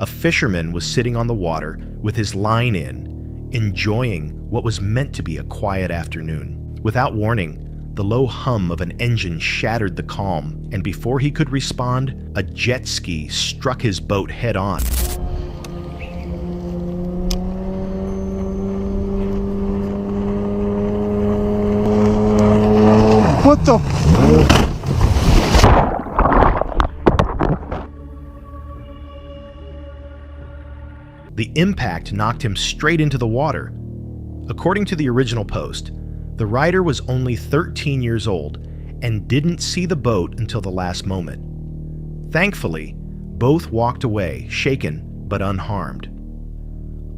a fisherman was sitting on the water with his line in, enjoying what was meant to be a quiet afternoon. Without warning, the low hum of an engine shattered the calm, and before he could respond, a jet ski struck his boat head-on. What the? The impact knocked him straight into the water. According to the original post, the rider was only 13 years old and didn't see the boat until the last moment. Thankfully, both walked away, shaken but unharmed.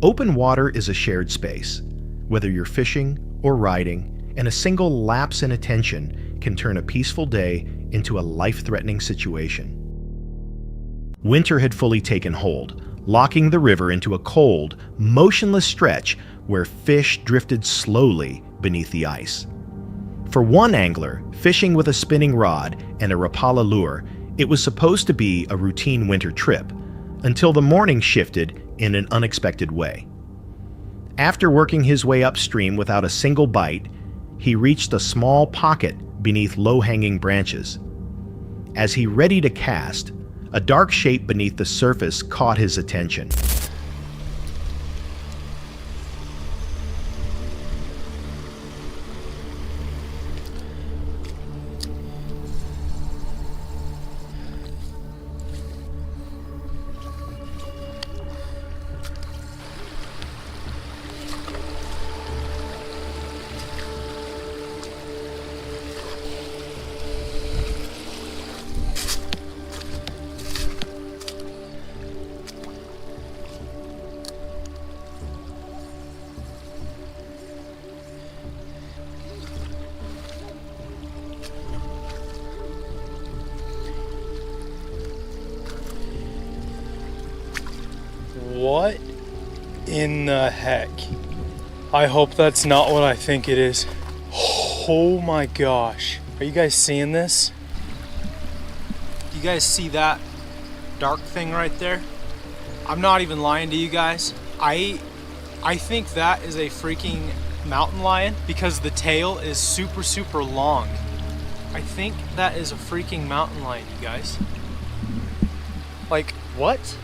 Open water is a shared space, whether you're fishing or riding, and a single lapse in attention can turn a peaceful day into a life-threatening situation. Winter had fully taken hold, locking the river into a cold, motionless stretch where fish drifted slowly beneath the ice. For one angler, fishing with a spinning rod and a Rapala lure, it was supposed to be a routine winter trip, until the morning shifted in an unexpected way. After working his way upstream without a single bite, he reached a small pocket beneath low-hanging branches. As he readied to cast, a dark shape beneath the surface caught his attention. What in the heck? I hope that's not what I think it is. Oh my gosh. Are you guys seeing this? Do you guys see that dark thing right there? I'm not even lying to you guys. I think that is a freaking mountain lion because the tail is super long. I think that is a freaking mountain lion, you guys. Like, what?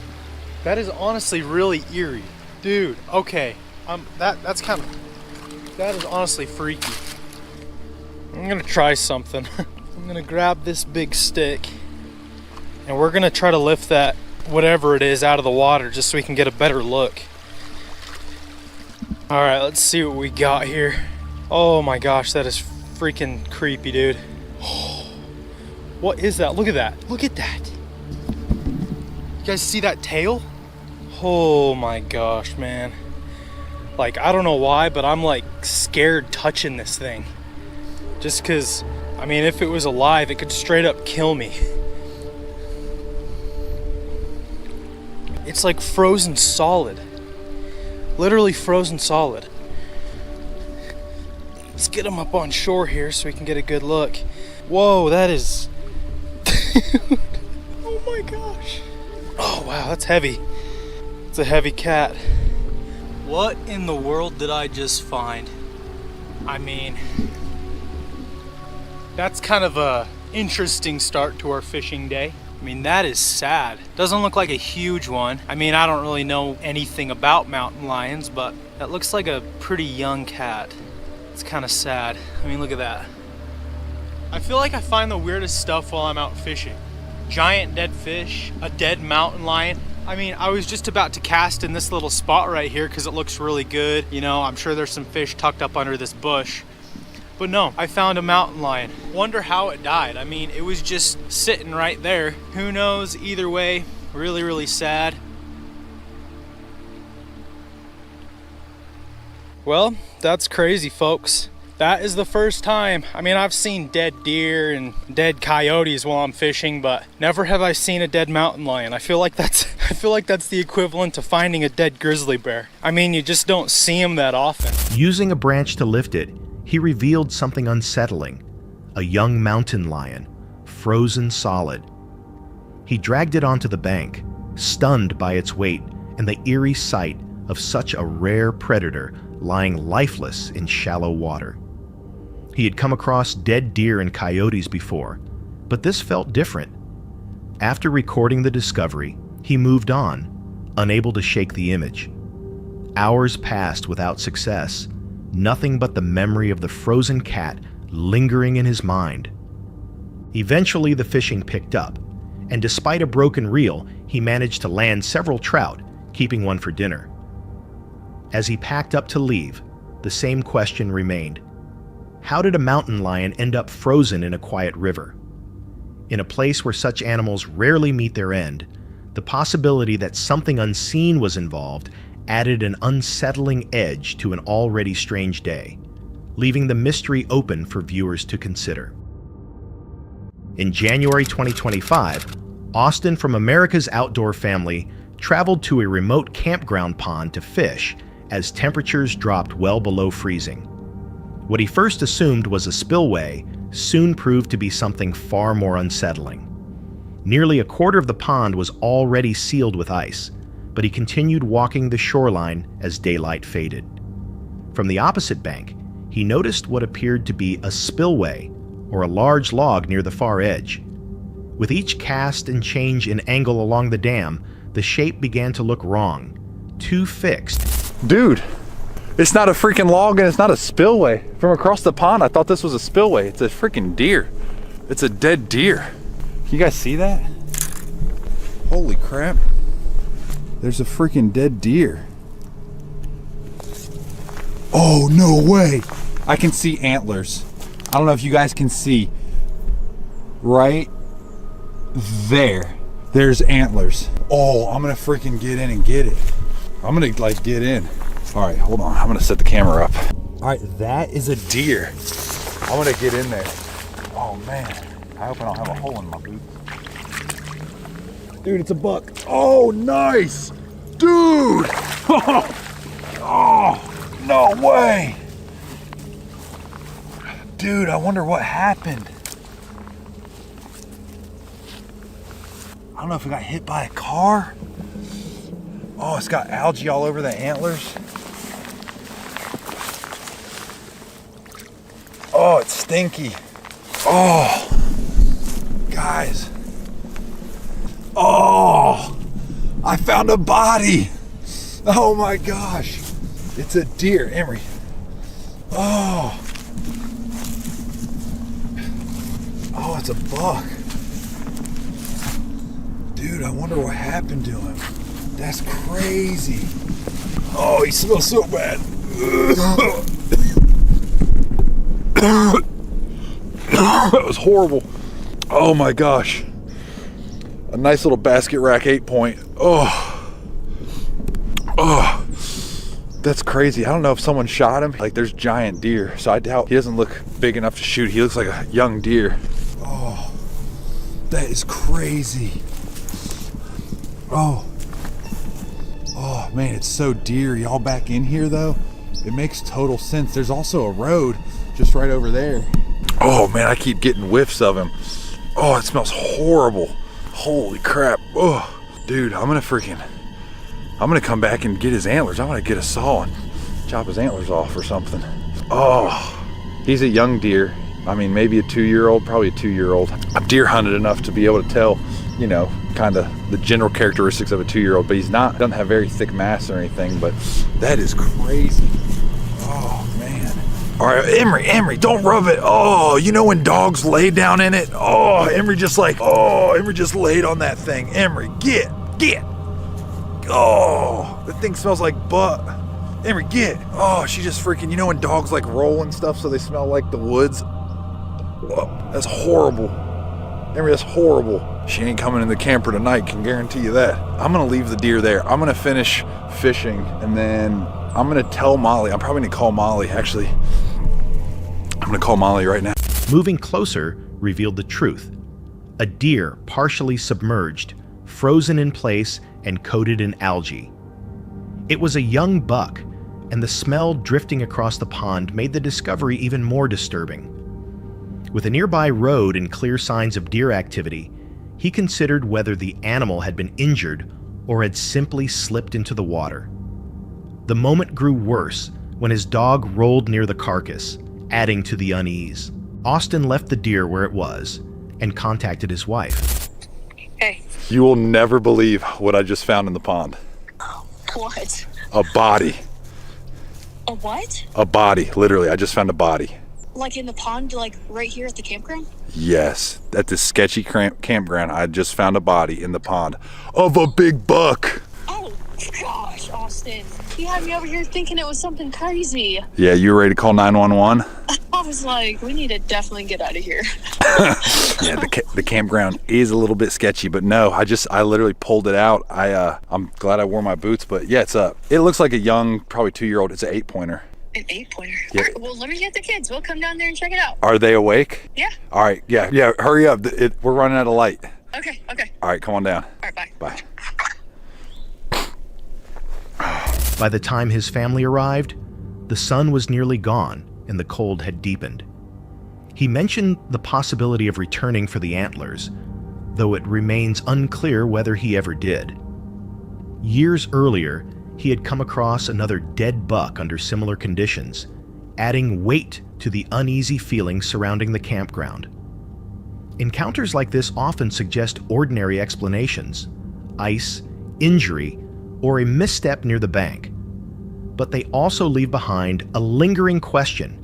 That is honestly really eerie. Dude, okay. That is honestly freaky. I'm gonna try something. I'm gonna grab this big stick and we're gonna try to lift that whatever it is out of the water just so we can get a better look. All right, let's see what we got here. Oh my gosh, that is freaking creepy, dude. What is that? Look at that. Look at that. You guys see that tail? Oh my gosh, man. Like, I don't know why, but I'm like scared touching this thing. Just cause, I mean, if it was alive, it could straight up kill me. It's like frozen solid. Literally frozen solid. Let's get him up on shore here so we can get a good look. Whoa, that is... Oh my gosh. Oh wow, that's heavy. It's a heavy cat. What in the world did I just find? I mean, that's kind of a interesting start to our fishing day. I mean, that is sad. Doesn't look like a huge one. I mean, I don't really know anything about mountain lions, but that looks like a pretty young cat. It's kind of sad. I mean, look at that. I feel like I find the weirdest stuff while I'm out fishing. Giant dead fish, a dead mountain lion. I mean, I was just about to cast in this little spot right here because it looks really good. You know, I'm sure there's some fish tucked up under this bush. But no, I found a mountain lion. Wonder how it died. I mean, it was just sitting right there. Who knows? Either way, really sad. Well, that's crazy, folks. That is the first time. I mean, I've seen dead deer and dead coyotes while I'm fishing, but never have I seen a dead mountain lion. I feel like that's the equivalent to finding a dead grizzly bear. I mean, you just don't see them that often. Using a branch to lift it, he revealed something unsettling. A young mountain lion, frozen solid. He dragged it onto the bank, stunned by its weight and the eerie sight of such a rare predator lying lifeless in shallow water. He had come across dead deer and coyotes before, but this felt different. After recording the discovery, he moved on, unable to shake the image. Hours passed without success, nothing but the memory of the frozen cat lingering in his mind. Eventually, the fishing picked up, and despite a broken reel, he managed to land several trout, keeping one for dinner. As he packed up to leave, the same question remained. How did a mountain lion end up frozen in a quiet river? In a place where such animals rarely meet their end, the possibility that something unseen was involved added an unsettling edge to an already strange day, leaving the mystery open for viewers to consider. In January 2025, Austin from America's Outdoor Family traveled to a remote campground pond to fish as temperatures dropped well below freezing. What he first assumed was a spillway soon proved to be something far more unsettling. Nearly a quarter of the pond was already sealed with ice, but he continued walking the shoreline as daylight faded. From the opposite bank, he noticed what appeared to be a spillway or a large log near the far edge. With each cast and change in angle along the dam, the shape began to look wrong, too fixed. Dude, it's not a freaking log and it's not a spillway. From across the pond, I thought this was a spillway. It's a freaking deer. It's a dead deer. You guys see that? Holy crap. There's a freaking dead deer. Oh, no way. I can see antlers. I don't know if you guys can see. Right there. There's antlers. Oh, I'm gonna freaking get in and get it. I'm gonna like get in. All right, hold on. I'm gonna set the camera up. All right, that is a deer. I'm gonna get in there. Oh man, I hope I don't have a hole in my boot. Dude, it's a buck. Oh, nice. Dude. Oh, no way. Dude, I wonder what happened. I don't know if it got hit by a car. Oh, it's got algae all over the antlers. Oh, it's stinky. Oh, guys. Oh, I found a body. Oh my gosh. It's a deer, Emery. Oh. Oh, it's a buck. Dude, I wonder what happened to him. That's crazy. Oh, he smells so bad. That was horrible. Oh my gosh. A nice little basket rack 8-point. Oh. Oh. That's crazy. I don't know if someone shot him. Like, there's giant deer, so I doubt he doesn't look big enough to shoot. He looks like a young deer. Oh. That is crazy. Oh. Oh man, it's so deer. Y'all back in here though? It makes total sense. There's also a road just right over there. Oh man, I keep getting whiffs of him. Oh, it smells horrible. Holy crap. Oh, dude, I'm gonna come back and get his antlers. I'm gonna get a saw and chop his antlers off or something. Oh, he's a young deer. I mean, maybe a 2-year-old, probably a 2-year-old. I've deer hunted enough to be able to tell, you know, kind of the general characteristics of a 2-year-old, but doesn't have very thick mass or anything, but that is crazy. Oh man. All right, Emery, don't rub it. Oh, you know when dogs lay down in it? Oh, Emery just laid on that thing. Emery, get. Oh, that thing smells like butt. Emery, get. Oh, she just freaking, you know when dogs like roll and stuff so they smell like the woods? Oh, that's horrible. Emery, that's horrible. She ain't coming in the camper tonight, can guarantee you that. I'm gonna leave the deer there. I'm gonna finish fishing and then I'm gonna tell Molly. I'm probably gonna call Molly, actually. I'm gonna call Molly right now. Moving closer revealed the truth. A deer partially submerged, frozen in place and coated in algae. It was a young buck, and the smell drifting across the pond made the discovery even more disturbing. With a nearby road and clear signs of deer activity, he considered whether the animal had been injured or had simply slipped into the water. The moment grew worse when his dog rolled near the carcass, adding to the unease. Austin left the deer where it was and contacted his wife. Hey. You will never believe what I just found in the pond. What? A body. A what? A body, literally. I just found a body. Like in the pond, like right here at the campground? Yes, at this sketchy campground, I just found a body in the pond of a big buck. Oh, gosh, Austin. You had me over here thinking it was something crazy. Yeah, you were ready to call 911? I was like, we need to definitely get out of here. Yeah, the campground is a little bit sketchy, but no, I literally pulled it out. I'm glad I wore my boots, but yeah, it looks like a young, probably 2-year-old. It's an 8-pointer. An 8-pointer? Yeah. All right, well, let me get the kids. We'll come down there and check it out. Are they awake? Yeah. All right, yeah, hurry up. We're running out of light. Okay. All right, come on down. All right, bye. Bye. By the time his family arrived, the sun was nearly gone and the cold had deepened. He mentioned the possibility of returning for the antlers, though it remains unclear whether he ever did. Years earlier, he had come across another dead buck under similar conditions, adding weight to the uneasy feeling surrounding the campground. Encounters like this often suggest ordinary explanations: ice, injury, or a misstep near the bank. But they also leave behind a lingering question.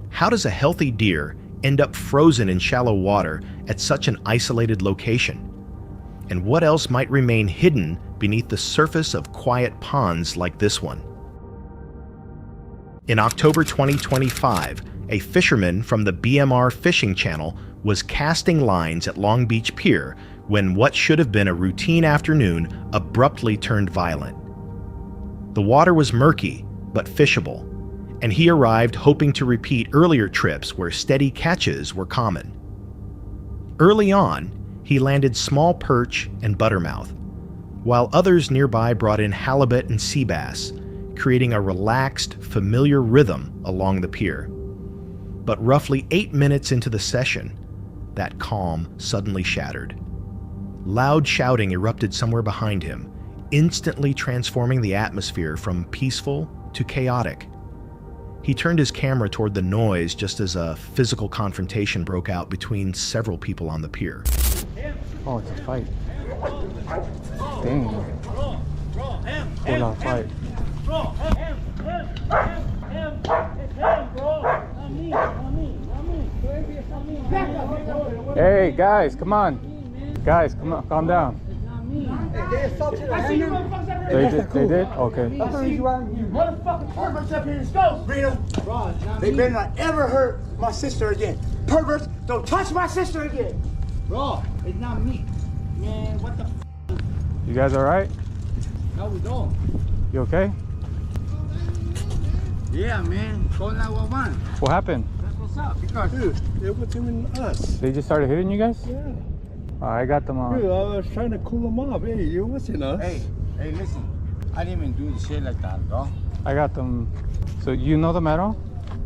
How does a healthy deer end up frozen in shallow water at such an isolated location? And what else might remain hidden beneath the surface of quiet ponds like this one? In October 2025, a fisherman from the BMR fishing channel was casting lines at Long Beach Pier when what should have been a routine afternoon abruptly turned violent. The water was murky but fishable, and he arrived hoping to repeat earlier trips where steady catches were common. Early on, he landed small perch and buttermouth, while others nearby brought in halibut and sea bass, creating a relaxed, familiar rhythm along the pier. But roughly 8 minutes into the session, that calm suddenly shattered. Loud shouting erupted somewhere behind him, instantly transforming the atmosphere from peaceful to chaotic. He turned his camera toward the noise just as a physical confrontation broke out between several people on the pier. Oh, it's a fight. Dang. Full on fight. Hey guys, come on. Guys, come on, calm down. They did? Okay. Motherfucking perverts up here, let's go! Reno, they better not ever hurt my sister again. Perverts, don't touch my sister again! Bro, it's not me. Man, what the f***? You guys alright? How we doing? You okay? Yeah, man. Call 911. What happened? That's what's up. Because, dude, it wasn't even us. They just started hitting you guys? Yeah. I got them on. Dude, I was trying to cool them off. Hey, it wasn't us. Hey, listen. I didn't even do the shit like that, bro. I got them. So you know them at all?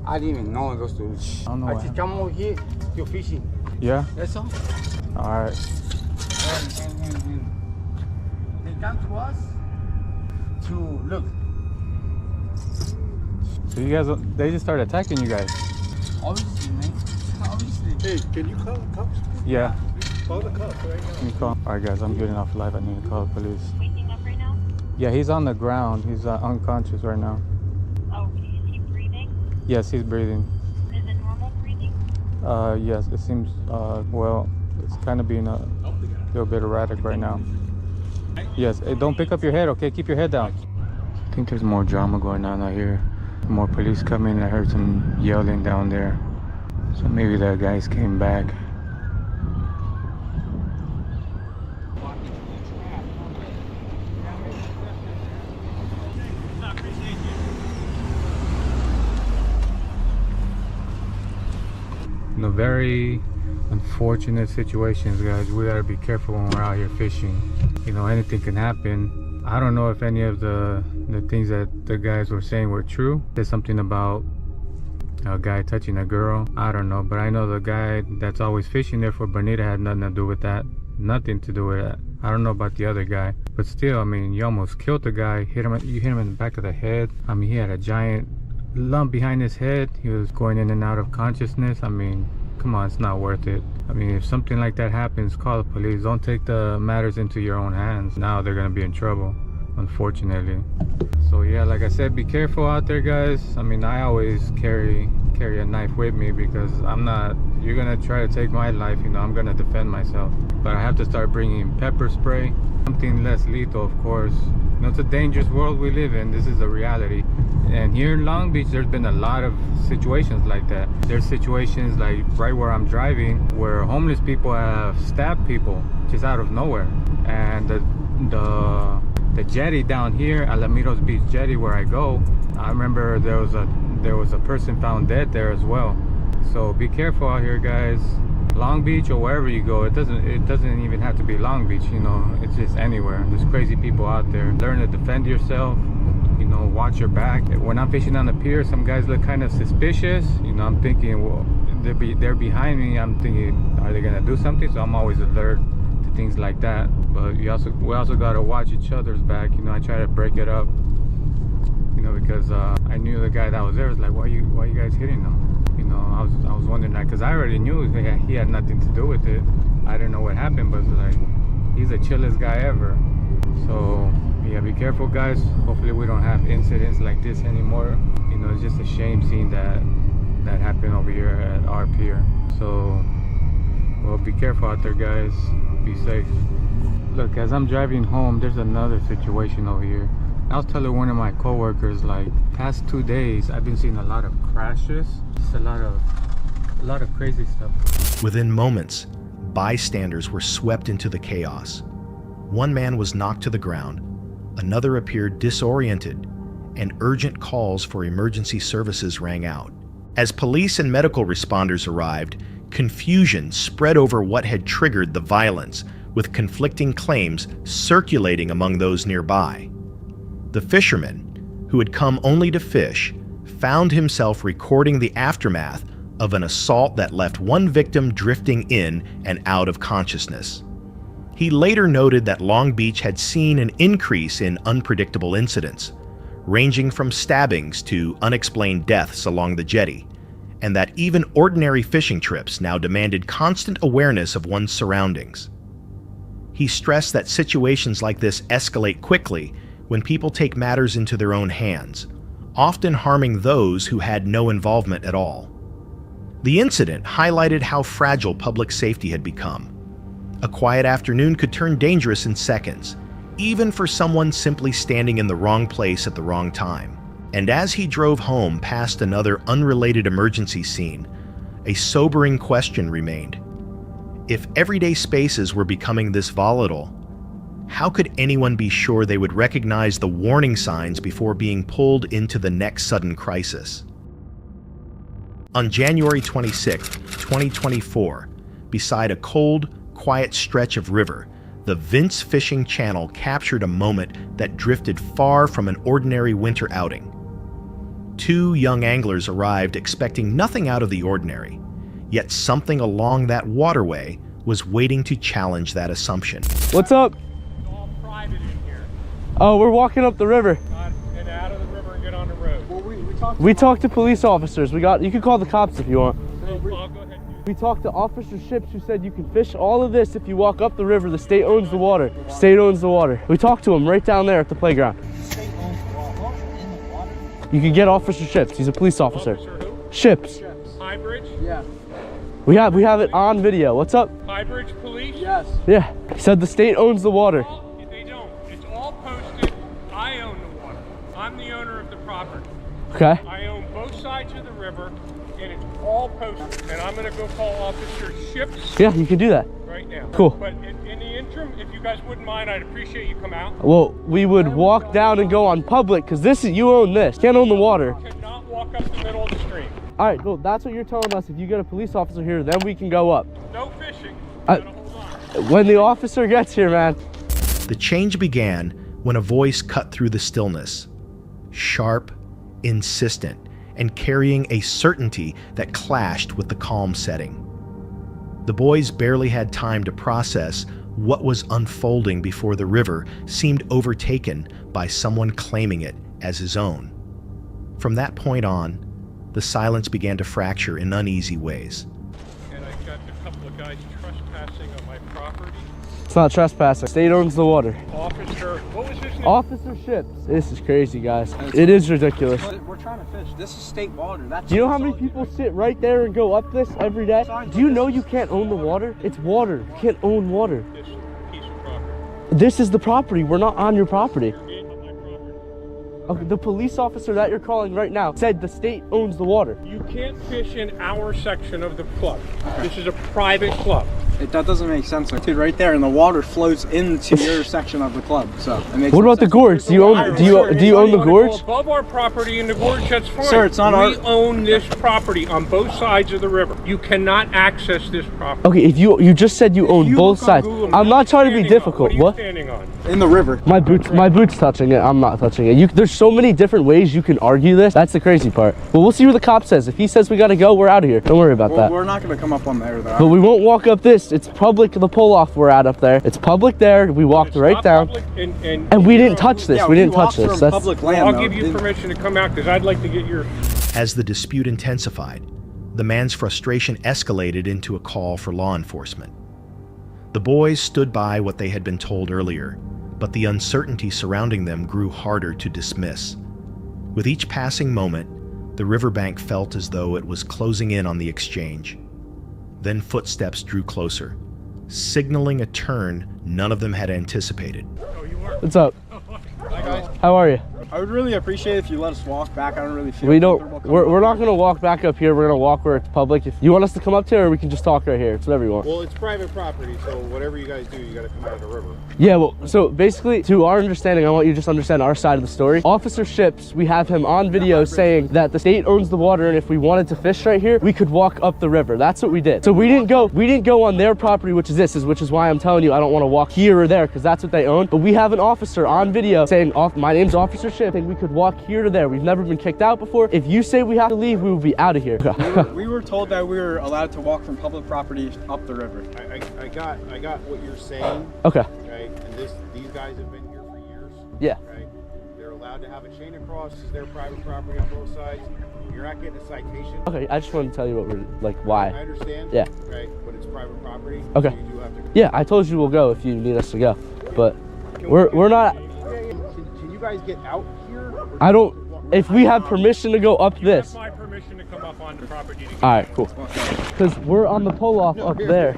I didn't even know those dudes. I don't know I what just come over here to fishing. Yeah? That's all. Alright. And they come to us to look. So you guys, they just started attacking you guys? Obviously, man. Obviously. Hey, can you call the cops? Yeah. Call the cops right now. Can you call? Alright guys, I'm getting off live. I need to call the police. Waking up right now? Yeah, he's on the ground. He's unconscious right now. Oh, is he breathing? Yes, he's breathing. Is it normal breathing? Yes, it seems, well, it's kind of being a little bit erratic right now. Yes, hey, don't pick up your head, okay? Keep your head down. I think there's more drama going on out here. More police coming. I heard some yelling down there. So maybe the guys came back. In a very unfortunate situations, guys. We gotta be careful when we're out here fishing. You know, anything can happen. I don't know if any of the things that the guys were saying were true. There's something about a guy touching a girl. I don't know, but I know the guy that's always fishing there for Bonita had nothing to do with that. Nothing to do with that. I don't know about the other guy. But still, I mean, you almost killed the guy. You hit him in the back of the head. I mean, he had a giant lump behind his head. He was going in and out of consciousness. I mean, come on, it's not worth it. I mean, if something like that happens, call the police. Don't take the matters into your own hands. Now they're gonna be in trouble, unfortunately. So yeah, like I said, be careful out there, guys. I mean, I always carry a knife with me because you're gonna try to take my life, you know, I'm gonna defend myself. But I have to start bringing pepper spray, something less lethal, of course. You know, it's a dangerous world we live in. This is a reality. And here in Long Beach, there's been a lot of situations like that. There's situations like right where I'm driving where homeless people have stabbed people just out of nowhere. And the jetty down here, Alamitos Beach jetty where I go, I remember there was a person found dead there as well. So be careful out here, guys. Long Beach or wherever you go, it doesn't even have to be Long Beach, you know, it's just anywhere. There's crazy people out there. Learn to defend yourself, you know, watch your back. When I'm fishing on the pier, some guys look kind of suspicious, you know, I'm thinking, well, they're behind me, I'm thinking, are they gonna do something? So I'm always alert to things like that. But we also gotta watch each other's back, you know. I try to break it up, you know, because I knew the guy that was there was like, why you guys hitting him? You know, I was wondering that because I already knew he had nothing to do with it. I didn't know what happened, but like, he's the chillest guy ever. So yeah, be careful, guys. Hopefully we don't have incidents like this anymore. You know, it's just a shame seeing that happened over here at our pier. So, well, be careful out there, guys. Be safe. Look, as I'm driving home, there's another situation over here. I was telling one of my coworkers, like, past 2 days, I've been seeing a lot of crashes. Just a lot of crazy stuff. Within moments, bystanders were swept into the chaos. One man was knocked to the ground, another appeared disoriented, and urgent calls for emergency services rang out. As police and medical responders arrived, confusion spread over what had triggered the violence, with conflicting claims circulating among those nearby. The fisherman, who had come only to fish, found himself recording the aftermath of an assault that left one victim drifting in and out of consciousness. He later noted that Long Beach had seen an increase in unpredictable incidents, ranging from stabbings to unexplained deaths along the jetty, and that even ordinary fishing trips now demanded constant awareness of one's surroundings. He stressed that situations like this escalate quickly when people take matters into their own hands, often harming those who had no involvement at all. The incident highlighted how fragile public safety had become. A quiet afternoon could turn dangerous in seconds, even for someone simply standing in the wrong place at the wrong time. And as he drove home past another unrelated emergency scene, a sobering question remained. If everyday spaces were becoming this volatile, how could anyone be sure they would recognize the warning signs before being pulled into the next sudden crisis? On January 26, 2024, beside a cold, quiet stretch of river, the Vince Fishing Channel captured a moment that drifted far from an ordinary winter outing. Two young anglers arrived expecting nothing out of the ordinary, yet something along that waterway was waiting to challenge that assumption. What's up? It's all private in here. Oh, we're walking up the river. And out of the river and get on the road. Well, We talked to police officers. You can call the cops if you want. I'll go ahead and do We talked to Officer Ships who said you can fish all of this if you walk up the river. The state owns the water. State owns the water. We talked to him right down there at the playground. You can get Officer Ships. He's a police officer. Officer who? Ships. High Bridge? yeah. We have it on video. What's up? High Bridge Police? Yes. Yeah. He said the state owns the water. They don't. It's all posted. I own the water. I'm the owner of the property. Okay. I own both sides of the river, and it's all posted. And I'm going to go call Officer Ships Yeah, you can do that. right now. Cool. But in the interim, if you guys wouldn't mind, I'd appreciate you come out. Well, we would walk down and go on public because you own this. Can't own the water. Cannot walk up the middle of the stream. All right, well, that's what you're telling us. If you get a police officer here, then we can go up. No fishing. You gotta hold on. When the officer gets here, man. The change began when a voice cut through the stillness. Sharp, insistent, and carrying a certainty that clashed with the calm setting. The boys barely had time to process what was unfolding before the river seemed overtaken by someone claiming it as his own. From that point on, the silence began to fracture in uneasy ways. And I've got a couple of guys trespassing on my property. It's not trespassing. State owns the water. Officer, what was his name? Officer Ships. This is crazy, guys. It is ridiculous. We're trying to fish. This is state water. Do you know how many people sit right there and go up this every day? Do you know you can't own the water? It's water. You can't own water. This piece of property. This is the property. We're not on your property. You're in on my property. Okay, the police officer that you're calling right now said the state owns the water. You can't fish in our section of the club. This is a private club. That doesn't make sense. Dude, right there, and the water flows into your section of the club. So it makes what about the gorge? Do you own the gorge? Above our property in the gorge, that's fine. Sir, it's not We own this property on both sides of the river. You cannot access this property. Okay, if you just said you own both sides. I'm not trying to be difficult. What are you standing on? in the river. My boots touching it. I'm not touching it. There's so many different ways you can argue this. That's the crazy part. But we'll see what the cop says. If he says we gotta go, we're out of here. Don't worry about that. We're not gonna come up on there though. But we won't walk up this. It's public. The pull off we're at up there. It's public there. We walked right down. And we didn't touch this. Yeah, we didn't touch this. That's public land. I'll give you permission to come out because I'd like to get your. As the dispute intensified, the man's frustration escalated into a call for law enforcement. The boys stood by what they had been told earlier, but the uncertainty surrounding them grew harder to dismiss. With each passing moment, the riverbank felt as though it was closing in on the exchange. Then footsteps drew closer, signaling a turn none of them had anticipated. What's up? Hi guys. How are you? I would really appreciate it if you let us walk back. I don't really feel We don't. We're not gonna walk back up here. We're gonna walk where it's public. If you want us to come up to, or we can just talk right here. It's whatever you want. Well, it's private property, so whatever you guys do, you got to come out of the river. Yeah. Well, so basically, to our understanding, I want you to just understand our side of the story. Officer Ships, we have him on video saying that the state owns the water, and if we wanted to fish right here, we could walk up the river. That's what we did. So we didn't go on their property, which is why I'm telling you I don't want to walk here or there because that's what they own. But we have an officer on video saying, "My name's Officer Ships, and we could walk here to there. We've never been kicked out before. If you say we have to leave, we will be out of here." we were told that we were allowed to walk from public property up the river. I got what you're saying. Okay. Right, and these guys have been here for years. Yeah. Right, they're allowed to have a chain across. This is their private property on both sides. You're not getting a citation. Okay. I just wanted to tell you what we're like. Why? I understand. Yeah. Right, but it's private property. Okay. So you do have to. Yeah. I told you we'll go if you need us to go, but we're not. Can you guys get out here? I don't. If we have permission to go up this. My permission to come up on the property. All right, cool. Because we're on the pull off up there.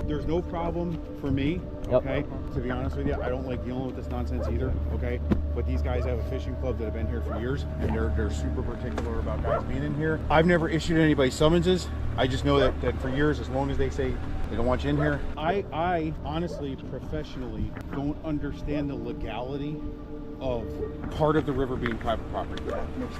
There's no problem for me. Okay. To be honest with you, I don't like dealing with this nonsense either. Okay. But these guys have a fishing club that have been here for years, and they're super particular about guys being in here. I've never issued anybody summonses. I just know that for years, as long as they say they don't want you in here. I honestly, professionally, don't understand the legality of part of the river being private property.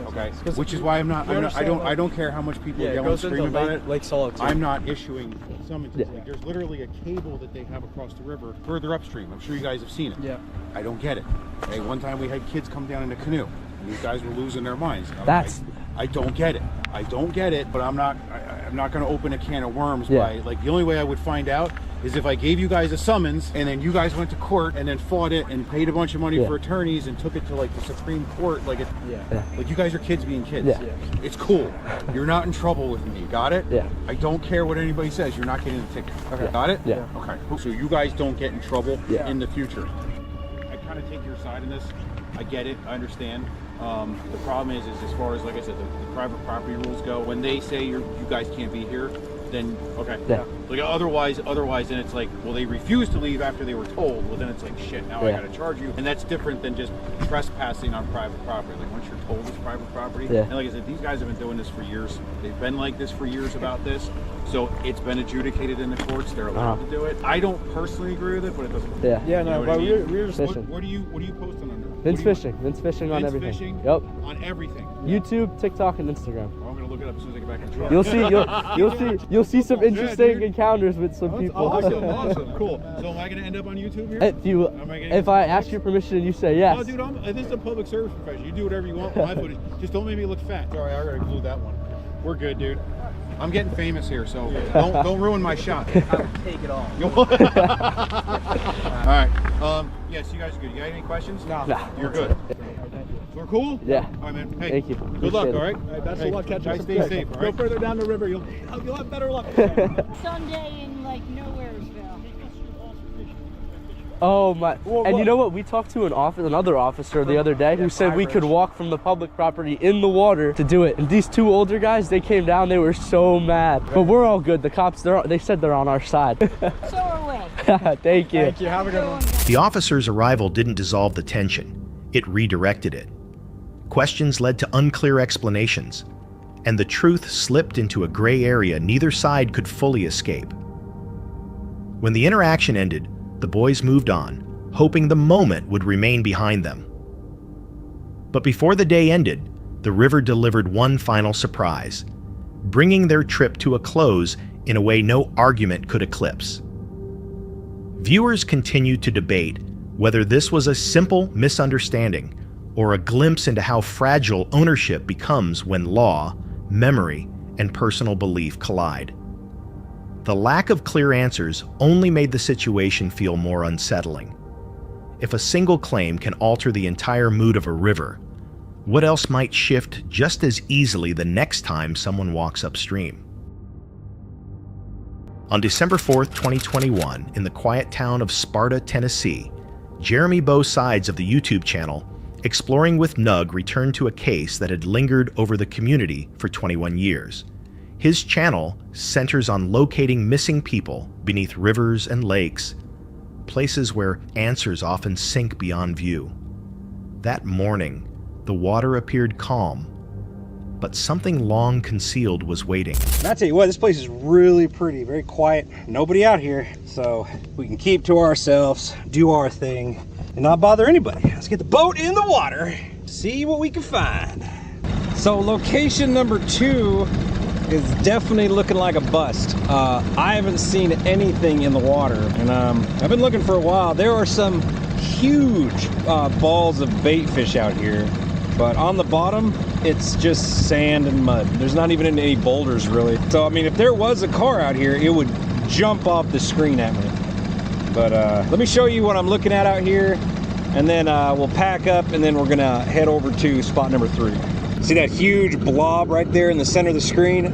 Okay, which is why I don't care how much people yell and scream about it. Lake Solitude. I'm not issuing summonses. Yeah. Like, there's literally a cable that they have across the river further upstream. I'm sure you guys have seen it. Yeah. I don't get it. Okay, one time we had kids come down in a canoe, and these guys were losing their minds. I don't get it. I don't get it. But I'm not going to open a can of worms by the only way I would find out is if I gave you guys a summons and then you guys went to court and then fought it and paid a bunch of money for attorneys and took it to like the Supreme Court. Like you guys are kids being kids. Yeah. It's cool. You're not in trouble with me. Got it? Yeah. I don't care what anybody says. You're not getting the ticket. Okay. Got it? Yeah. Okay. So you guys don't get in trouble in the future. I kind of take your side in this. I get it. I understand. The problem is as far as, like I said, the private property rules go, when they say you guys can't be here, then okay. Yeah. Like otherwise then it's like, well, they refused to leave after they were told. Well, then it's like, shit, now I got to charge you. And that's different than just trespassing on private property. Like once you're told it's private property. Yeah. And like I said, these guys have been doing this for years. They've been like this for years about this. So it's been adjudicated in the courts. They're allowed to do it. I don't personally agree with it, but it doesn't. Yeah. Yeah, no, but we're just fishing. What are you posting under? Vince fishing on everything. Fishing yep. On everything. YouTube, TikTok, and Instagram. I'm gonna look it up as soon as I get back in trouble. You'll see some interesting encounters with some people. Awesome, cool. So am I gonna end up on YouTube here? If I ask your permission and you say yes. Oh, dude, this is a public service profession. You do whatever you want with my footage. Just don't make me look fat. Sorry, I gotta glue that one. We're good, dude. I'm getting famous here, so don't ruin my shot. I'll take it all. All right. Yes, you guys are good. You got any questions? No. You're good. We're cool? Yeah. All right, man. Hey, Thank you. good luck, Appreciate it. all right? Best of luck catching guys, some stay fish. safe, all Go right? further down the river, you'll have better luck. Someday in like Nowheresville. Oh my! And you know what? We talked to another officer the other day who said we could walk from the public property in the water to do it. And these two older guys, they came down. They were so mad. But we're all good. The cops, they said they're on our side. So are we. Thank you. Thank you. Have a good one. The officer's arrival didn't dissolve the tension. It redirected it. Questions led to unclear explanations, and the truth slipped into a gray area neither side could fully escape. When the interaction ended, the boys moved on, hoping the moment would remain behind them. But before the day ended, the river delivered one final surprise, bringing their trip to a close in a way no argument could eclipse. Viewers continued to debate whether this was a simple misunderstanding or a glimpse into how fragile ownership becomes when law, memory, and personal belief collide. The lack of clear answers only made the situation feel more unsettling. If a single claim can alter the entire mood of a river, what else might shift just as easily the next time someone walks upstream? On December 4th, 2021, in the quiet town of Sparta, Tennessee, Jeremy Both Sides of the YouTube channel Exploring with Nug returned to a case that had lingered over the community for 21 years. His channel centers on locating missing people beneath rivers and lakes, places where answers often sink beyond view. That morning, the water appeared calm, but something long concealed was waiting. And I tell you what, this place is really pretty, very quiet, nobody out here, so we can keep to ourselves, do our thing, and not bother anybody. Let's get the boat in the water, see what we can find. So location number 2 is definitely looking like a bust. I haven't seen anything in the water, and I've been looking for a while. There are some huge balls of bait fish out here, but on the bottom, it's just sand and mud. There's not even any boulders, really. So, I mean, if there was a car out here, it would jump off the screen at me. But let me show you what I'm looking at out here, and then we'll pack up, and then we're gonna head over to spot number 3. See that huge blob right there in the center of the screen?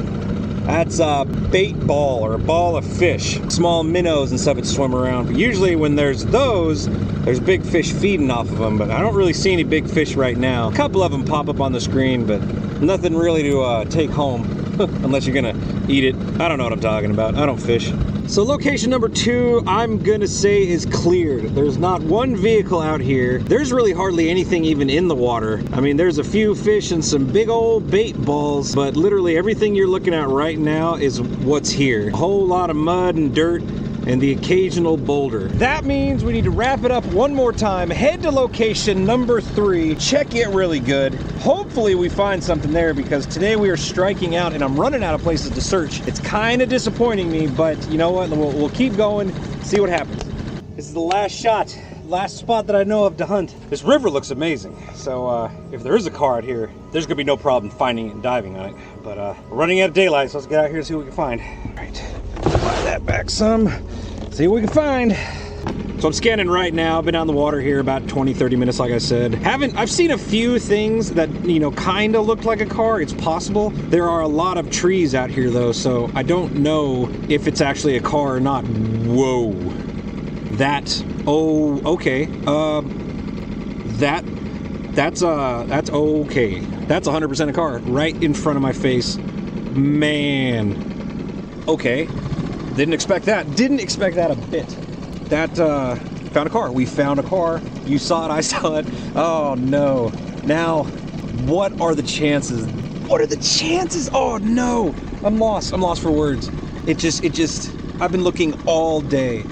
That's a bait ball, or a ball of fish. Small minnows and stuff that swim around. But usually when there's those, there's big fish feeding off of them, but I don't really see any big fish right now. A couple of them pop up on the screen, but nothing really to take home, unless you're gonna eat it. I don't know what I'm talking about. I don't fish. So location number 2, I'm gonna say, is cleared. There's not one vehicle out here. There's really hardly anything even in the water. I mean, there's a few fish and some big old bait balls, but literally everything you're looking at right now is what's here. A whole lot of mud and dirt and the occasional boulder. That means we need to wrap it up one more time, head to location number 3, check it really good. Hopefully we find something there, because today we are striking out and I'm running out of places to search. It's kind of disappointing me, but you know what? We'll keep going, see what happens. This is the last shot, last spot that I know of to hunt. This river looks amazing, so if there is a car out here, there's gonna be no problem finding it and diving on it. But we're running out of daylight, so let's get out here and see what we can find. All right, fly that back some, see what we can find. So I'm scanning right now. I've been on the water here about 20-30 minutes, like I said. I've seen a few things that, you know, kind of looked like a car. It's possible. There are a lot of trees out here though, so I don't know if it's actually a car or not. Whoa. Oh, okay. That's okay. That's 100% a car right in front of my face. Man. Okay. Didn't expect that. Didn't expect that a bit. That, found a car. We found a car. You saw it, I saw it. Oh no. Now, what are the chances? What are the chances? Oh no. I'm lost. I'm lost for words. I've been looking all day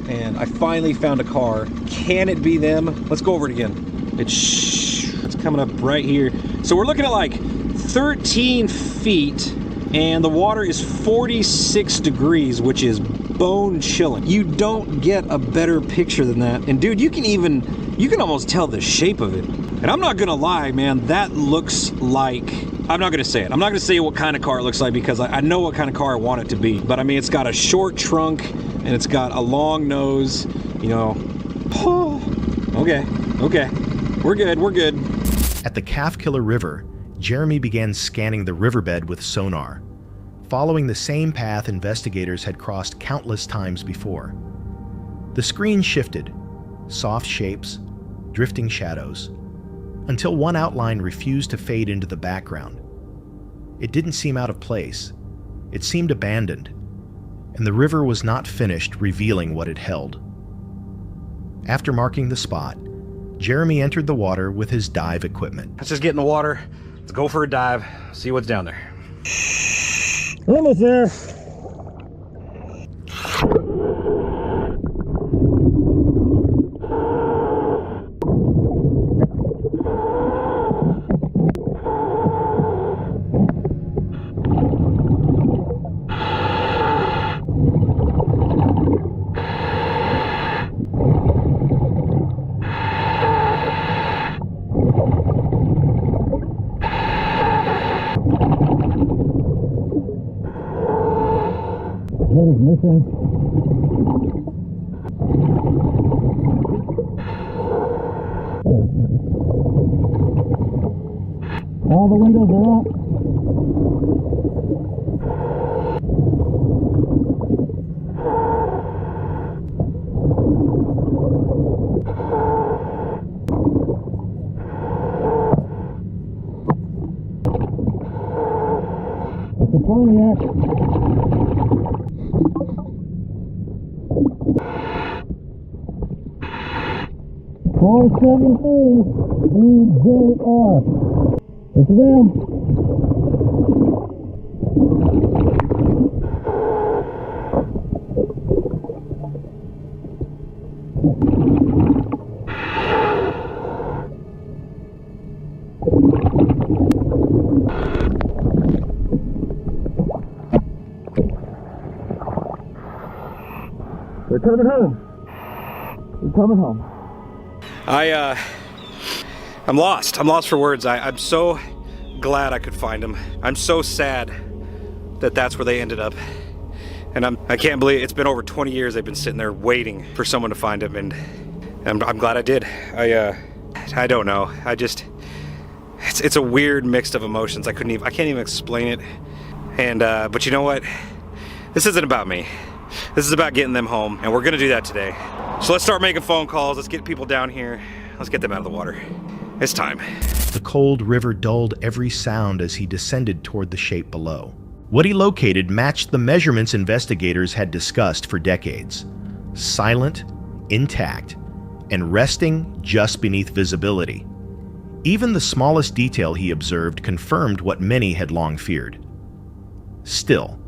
and I finally found a car. Can it be them? Let's go over it again. It's coming up right here. So we're looking at like 13 feet and the water is 46 degrees, which is bone chilling. You don't get a better picture than that. And dude, you can almost tell the shape of it. And I'm not gonna lie, man, that looks like I'm not gonna say it. I'm not gonna say what kind of car it looks like because I know what kind of car I want it to be. But I mean, it's got a short trunk and it's got a long nose, you know. Oh, okay, we're good. At the Calf Killer River, Jeremy began scanning the riverbed with sonar, following the same path investigators had crossed countless times before. The screen shifted, soft shapes, drifting shadows, until one outline refused to fade into the background. It didn't seem out of place. It seemed abandoned, and the river was not finished revealing what it held. After marking the spot, Jeremy entered the water with his dive equipment. Let's just get in the water. Let's go for a dive, see what's down there. Almost there. What is missing? All the windows are up. It's a Pontiac. 473 EJR. It's them. They're coming home. They're coming home. I'm lost. I'm lost for words. I'm so glad I could find them. I'm so sad that that's where they ended up. And I can't believe it's been over 20 years they've been sitting there waiting for someone to find them, and I'm glad I did. I don't know. It's a weird mix of emotions. I can't even explain it. And but you know what? This isn't about me. This is about getting them home, and we're gonna do that today. So let's start making phone calls. Let's get people down here. Let's get them out of the water. It's time. The cold river dulled every sound as he descended toward the shape below. What he located matched the measurements investigators had discussed for decades. Silent, intact, and resting just beneath visibility. Even the smallest detail he observed confirmed what many had long feared. Still,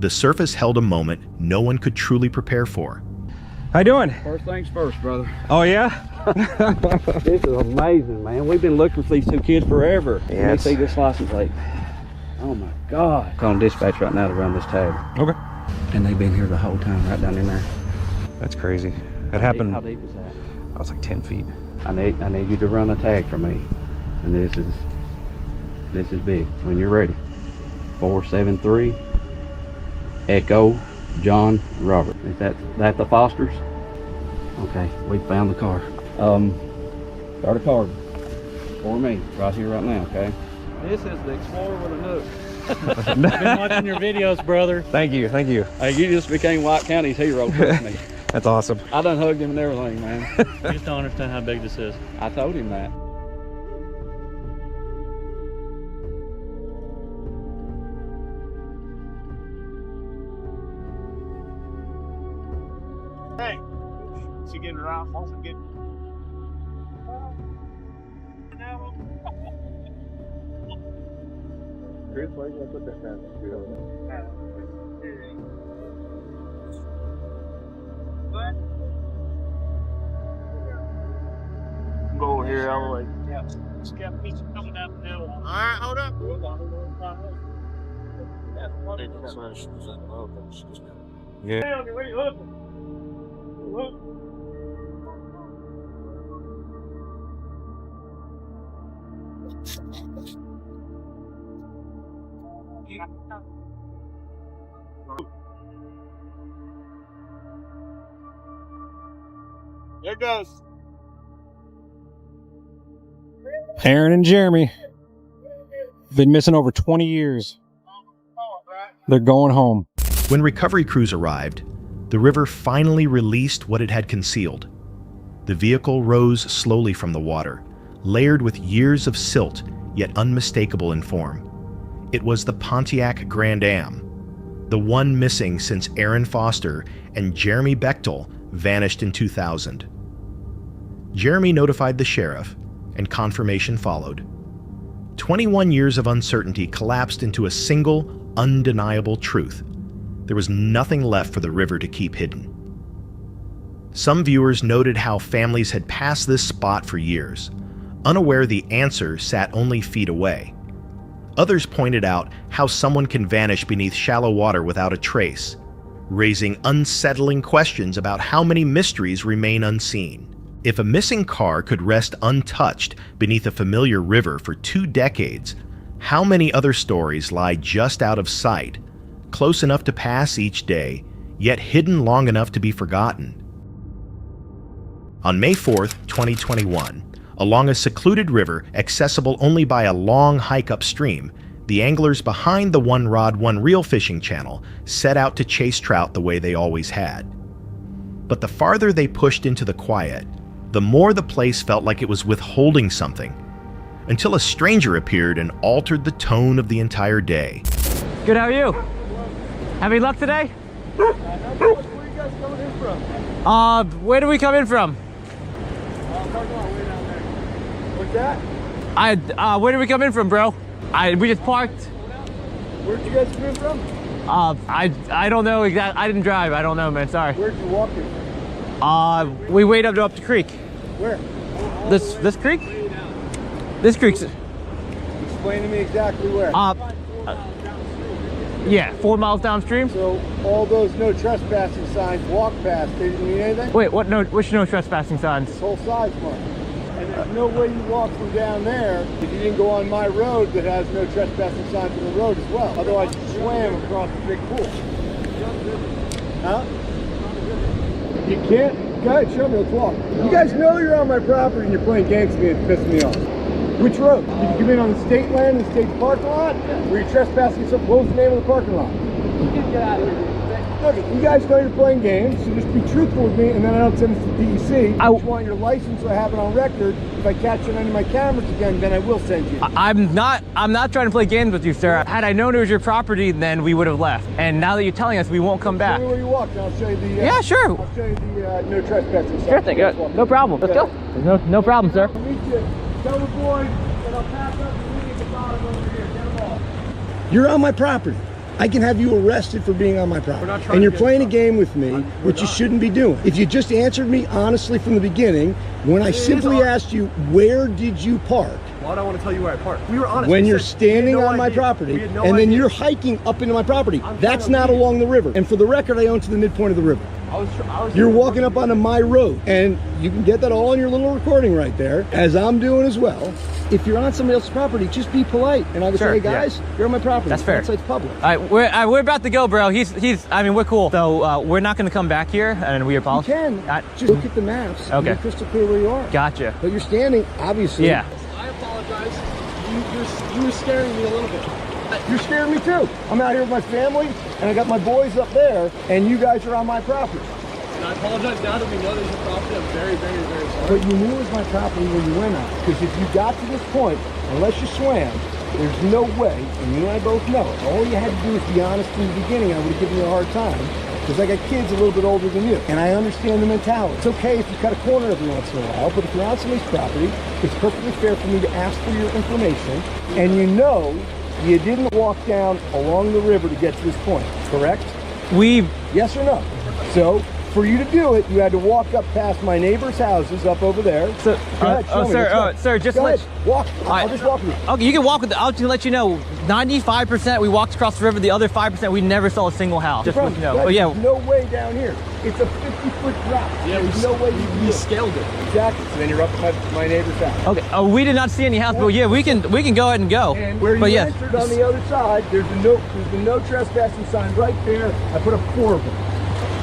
the surface held a moment no one could truly prepare for. How you doing? First things first, brother. Oh yeah? This is amazing, man. We've been looking for these two kids forever. Yeah, Let me see this license plate. Oh my God. Calling dispatch right now to run this tag. Okay. And they've been here the whole time, right down in there. That's crazy. That happened. How deep is that? I was like 10 feet. I need you to run a tag for me. And this is big. When you're ready. 473 Echo John Robert. Is that the Fosters? Okay, we found the car. Start a card for me right here, right now. Okay. This is the Explorer with a Nook. I've been watching your videos, brother. Thank you, thank you. Hey, you just became White County's hero with me. That's awesome. I done hugged him and everything, man. You just don't understand how big this is. I told him that. Hey, she getting around, also getting. Chris, why you gonna put that down? What? Go over here, all the way. Yeah. Just got pieces coming down the hill. All right, hold up. Yeah. Hey, on your way, look. Look. There goes. Aaron and Jeremy. Been missing over 20 years. They're going home. When recovery crews arrived, the river finally released what it had concealed. The vehicle rose slowly from the water, layered with years of silt, yet unmistakable in form. It was the Pontiac Grand Am, the one missing since Aaron Foster and Jeremy Bechtel vanished in 2000. Jeremy notified the sheriff, and confirmation followed. 21 years of uncertainty collapsed into a single, undeniable truth. There was nothing left for the river to keep hidden. Some viewers noted how families had passed this spot for years, unaware the answer sat only feet away. Others pointed out how someone can vanish beneath shallow water without a trace, raising unsettling questions about how many mysteries remain unseen. If a missing car could rest untouched beneath a familiar river for 2 decades, how many other stories lie just out of sight, close enough to pass each day, yet hidden long enough to be forgotten? On May 4th, 2021, along a secluded river accessible only by a long hike upstream, the anglers behind the One Rod, One Reel fishing channel set out to chase trout the way they always had. But the farther they pushed into the quiet, the more the place felt like it was withholding something, until a stranger appeared and altered the tone of the entire day. Good, how are you? Having luck today? Where are you guys coming in from? Where do we come in from? Parking lot way down there. What's that? Where do we come in from, bro? We just parked. Where'd you guys come in from? I don't know exactly. I didn't drive. I don't know, man. Sorry. Where'd you walk in? We wait up the creek. Where? This creek? This creek's. Explain to me exactly where. Yeah, 4 miles downstream. So all those no trespassing signs walk past, they didn't mean anything? Wait, what? No, which no trespassing signs? This whole size mark. And there's no way you walk from down there if you didn't go on my road that has no trespassing signs on the road as well. Otherwise you swam across the big pool. Huh? You can't? Go ahead, show me, let's walk. You guys know you're on my property and you're playing games with me and pissing me off. Which road? Did you come in on the state land, the state parking lot? Were you trespassing something? What was the name of the parking lot? You can get out of here. Look, you guys know you're playing games, so just be truthful with me, and then I don't send this to DEC. I just want your license so I have it on record. If I catch it on any of my cameras again, then I will send you. I'm not trying to play games with you, sir. Had I known it was your property, then we would have left. And now that you're telling us, we won't come back. Show me where you walk, and I'll show you the. Yeah, sure. I'll show you the no trespassing. Sure thing. No problem. Let's go. No problem, sir. I'll meet you. Tell the boys that I'll pass up the meeting at the bottom over here. Get them all. You're on my property. I can have you arrested for being on my property. And you're playing a game with me, which you shouldn't be doing. If you just answered me honestly from the beginning, when I simply asked you, where did you park? Why do I want to tell you where I parked? We were honest. When you're standing on my property, and then you're hiking up into my property, that's not along the river. And for the record, I own to the midpoint of the river. You're walking up onto my road, and you can get that all in your little recording right there, as I'm doing as well. If you're on somebody else's property, just be polite. And I would say, hey guys, you're on my property. That's fair. It's public. All right, we're about to go, bro. I mean, we're cool. So we're not going to come back here, and we apologize. You can. Just look at the maps. Okay. You're crystal clear where you are. Gotcha. But you're standing, obviously. Yeah. I apologize. You were scaring me a little bit. You're scaring me too. I'm out here with my family, and I got my boys up there, and you guys are on my property. And I apologize now that we know there's a property. I'm very, very, very sorry. But you knew it was my property when you went out. Because if you got to this point, unless you swam, there's no way, and you and I both know, all you had to do was be honest in the beginning. I would have given you a hard time. Because I got kids a little bit older than you. And I understand the mentality. It's okay if you cut a corner every once in a while, but if you're on somebody's property, it's perfectly fair for me to ask for your information. And you know you didn't walk down along the river to get to this point, correct? We... Yes or no? So, for you to do it, you had to walk up past my neighbor's houses up over there. So, sir, just let walk. I'll just walk with you. Okay, you can walk with. I'll just let you know. 95% we walked across the river. The other 5% we never saw a single house. Just to let you know. Oh yeah. No way down here. It's a 50-foot drop. Yeah, there's no way we scaled it. Exactly. So then you're up my neighbor's house. Okay. Oh, we did not see any house, but yeah, we can go ahead and go. And where you entered on the other side, there's a no trespassing sign right there. I put up 4 of them.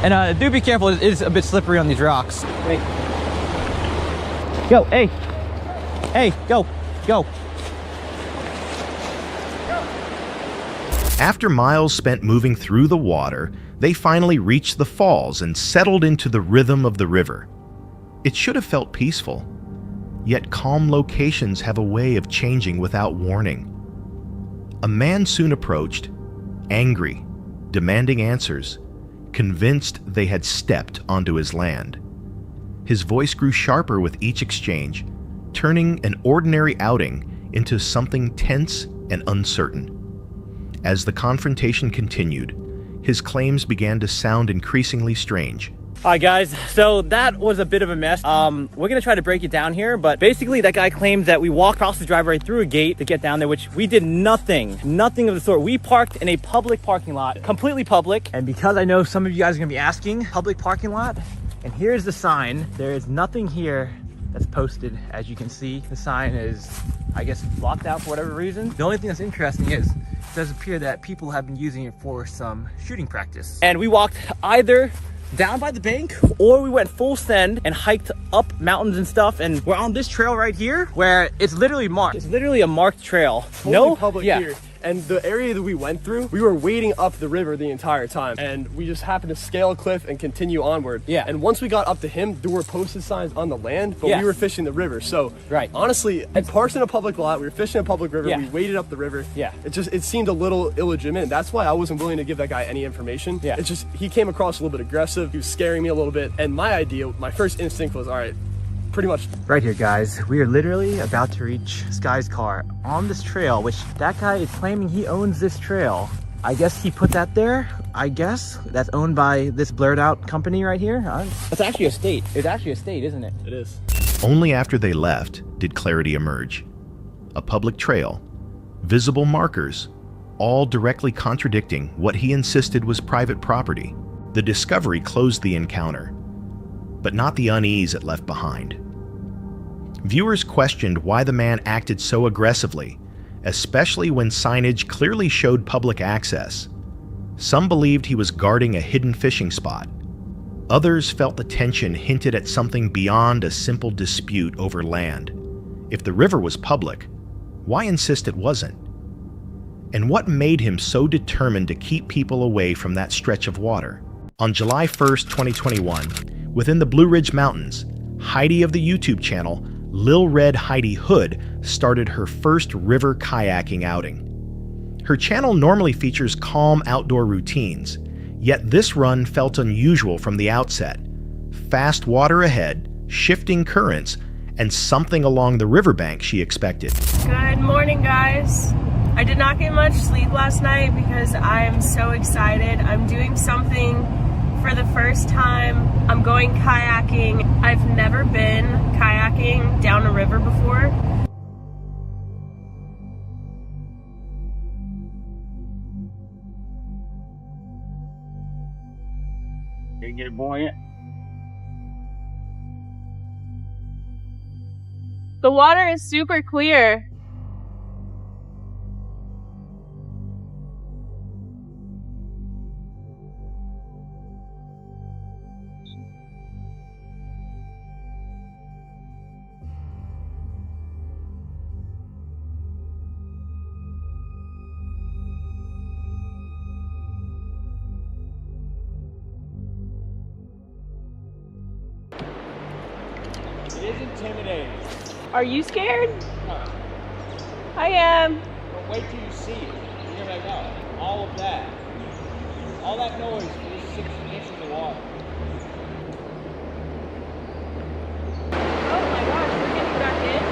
And do be careful. It is a bit slippery on these rocks. Hey. Go. Hey. Hey. Go. Go. After miles spent moving through the water, they finally reached the falls and settled into the rhythm of the river. It should have felt peaceful, yet calm locations have a way of changing without warning. A man soon approached, angry, demanding answers, convinced they had stepped onto his land. His voice grew sharper with each exchange, turning an ordinary outing into something tense and uncertain. As the confrontation continued, his claims began to sound increasingly strange. All right, guys, so that was a bit of a mess. We're gonna try to break it down here, but basically that guy claims that we walked across the driveway through a gate to get down there, which we did nothing of the sort. We parked in a public parking lot, completely public. And because I know some of you guys are gonna be asking, public parking lot, and here's the sign. There is nothing here that's posted. As you can see, the sign is, I guess, blocked out for whatever reason. The only thing that's interesting is it does appear that people have been using it for some shooting practice. And we walked either down by the bank or we went full send and hiked up mountains and stuff, and we're on this trail right here where it's literally marked. It's literally a marked trail. Totally public here. And the area that we went through, we were wading up the river the entire time, and we just happened to scale a cliff and continue onward. Yeah. And once we got up to him, there were posted signs on the land, but we were fishing the river. So honestly, I parked in a public lot, we were fishing a public river, we waded up the river. Yeah. It seemed a little illegitimate. That's why I wasn't willing to give that guy any information. Yeah. It's just, he came across a little bit aggressive, he was scaring me a little bit, and my first instinct was, all right, pretty much. Right here, guys, we are literally about to reach Sky's car on this trail, which that guy is claiming he owns this trail. I guess he put that there. I guess that's owned by this blurred out company right here. It's actually a state. It's actually a state, isn't it? It is. Only after they left did clarity emerge. A public trail, visible markers, all directly contradicting what he insisted was private property. The discovery closed the encounter, but not the unease it left behind. Viewers questioned why the man acted so aggressively, especially when signage clearly showed public access. Some believed he was guarding a hidden fishing spot. Others felt the tension hinted at something beyond a simple dispute over land. If the river was public, why insist it wasn't? And what made him so determined to keep people away from that stretch of water? On July 1st, 2021, within the Blue Ridge Mountains, Heidi of the YouTube channel Lil Red Heidi Hood started her first river kayaking outing. Her channel normally features calm outdoor routines, yet this run felt unusual from the outset. Fast water ahead, shifting currents, and something along the riverbank she expected. Good morning, guys. I did not get much sleep last night because I am so excited. I'm doing something for the first time. I'm going kayaking. I've never been kayaking down a river before. Did you get buoyant? The water is super clear. It is intimidating. Are you scared? No. I am. But wait till you see it. You're gonna be like, oh, all of that. All that noise for this 6 inches of water. Oh my gosh, we're getting back in?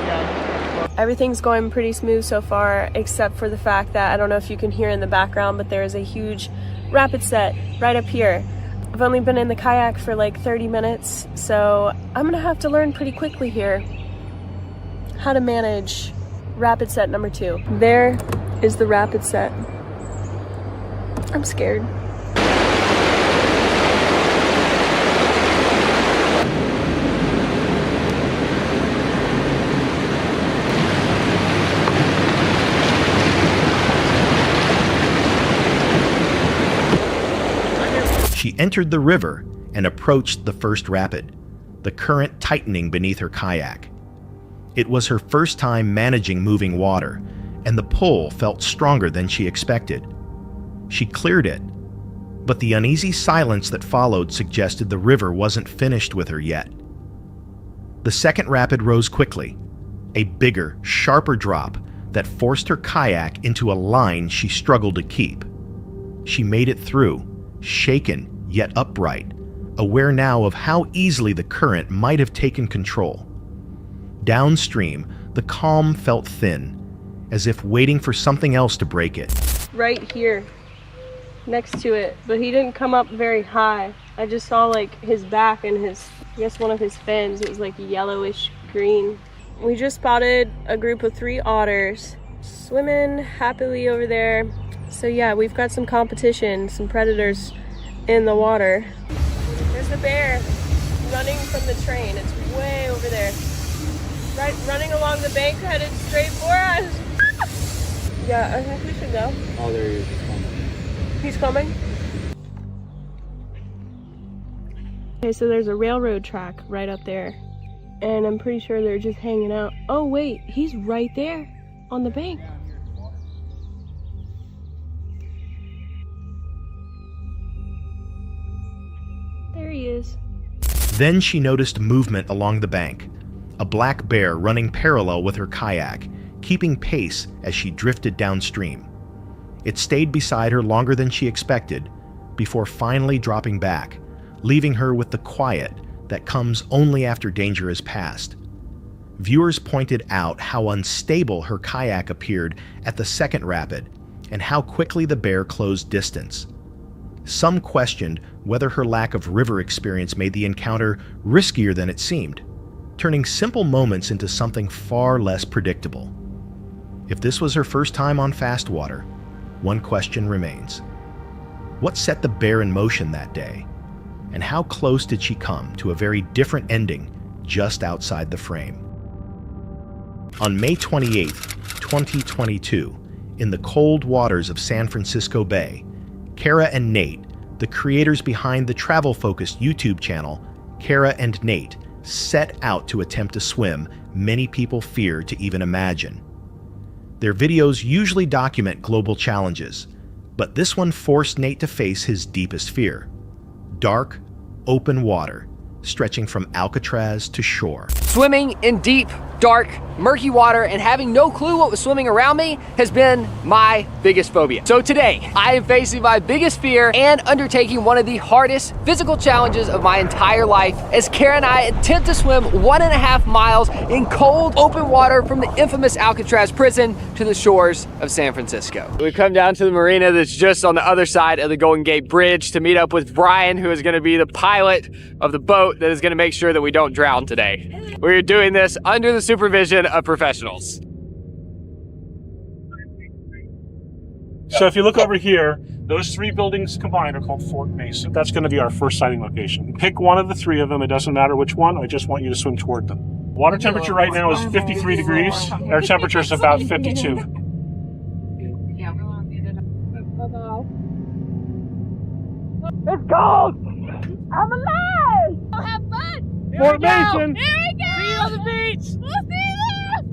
Yeah. Everything's going pretty smooth so far, except for the fact that, I don't know if you can hear in the background, but there is a huge rapid set right up here. I've only been in the kayak for like 30 minutes, so I'm gonna have to learn pretty quickly here how to manage rapid set number 2. There is the rapid set. I'm scared. She entered the river and approached the first rapid, the current tightening beneath her kayak. It was her first time managing moving water, and the pull felt stronger than she expected. She cleared it, but the uneasy silence that followed suggested the river wasn't finished with her yet. The second rapid rose quickly, a bigger, sharper drop that forced her kayak into a line she struggled to keep. She made it through, shaken yet upright, aware now of how easily the current might have taken control. Downstream, the calm felt thin, as if waiting for something else to break it. Right here, next to it, but he didn't come up very high. I just saw like his back and his, I guess one of his fins. It was like yellowish green. We just spotted a group of 3 otters swimming happily over there. So yeah, we've got some competition, some predators in the water. There's the bear running from the train. It's way over there. Right, running along the bank, headed straight for us. Yeah, I think we should go. Oh, there he is. He's coming. Okay, so there's a railroad track right up there. And I'm pretty sure they're just hanging out. Oh wait, he's right there on the bank. There he is. Then she noticed movement along the bank, a black bear running parallel with her kayak, keeping pace as she drifted downstream. It stayed beside her longer than she expected, before finally dropping back, leaving her with the quiet that comes only after danger is past. Viewers pointed out how unstable her kayak appeared at the second rapid, and how quickly the bear closed distance. Some questioned whether her lack of river experience made the encounter riskier than it seemed, turning simple moments into something far less predictable. If this was her first time on fast water, one question remains. What set the bear in motion that day? And how close did she come to a very different ending just outside the frame? On May 28, 2022, in the cold waters of San Francisco Bay, Kara and Nate, the creators behind the travel-focused YouTube channel, Kara and Nate, set out to attempt a swim many people fear to even imagine. Their videos usually document global challenges, but this one forced Nate to face his deepest fear: dark, open water, stretching from Alcatraz to shore. Swimming in deep, dark, murky water and having no clue what was swimming around me has been my biggest phobia. So today, I am facing my biggest fear and undertaking one of the hardest physical challenges of my entire life as Kara and I attempt to swim 1.5 miles in cold, open water from the infamous Alcatraz prison to the shores of San Francisco. We've come down to the marina that's just on the other side of the Golden Gate Bridge to meet up with Brian, who is gonna be the pilot of the boat that is gonna make sure that we don't drown today. We're doing this under the supervision of professionals. So if you look over here, those 3 buildings combined are called Fort Mason. That's going to be our first sighting location. Pick one of the 3 of them. It doesn't matter which one. I just want you to swim toward them. Water temperature right now is 53 degrees. Air temperature is about 52. It's cold! I'm alive! I'll have fun! Fort Mason! Here we go! See you on the beach! We'll see you there!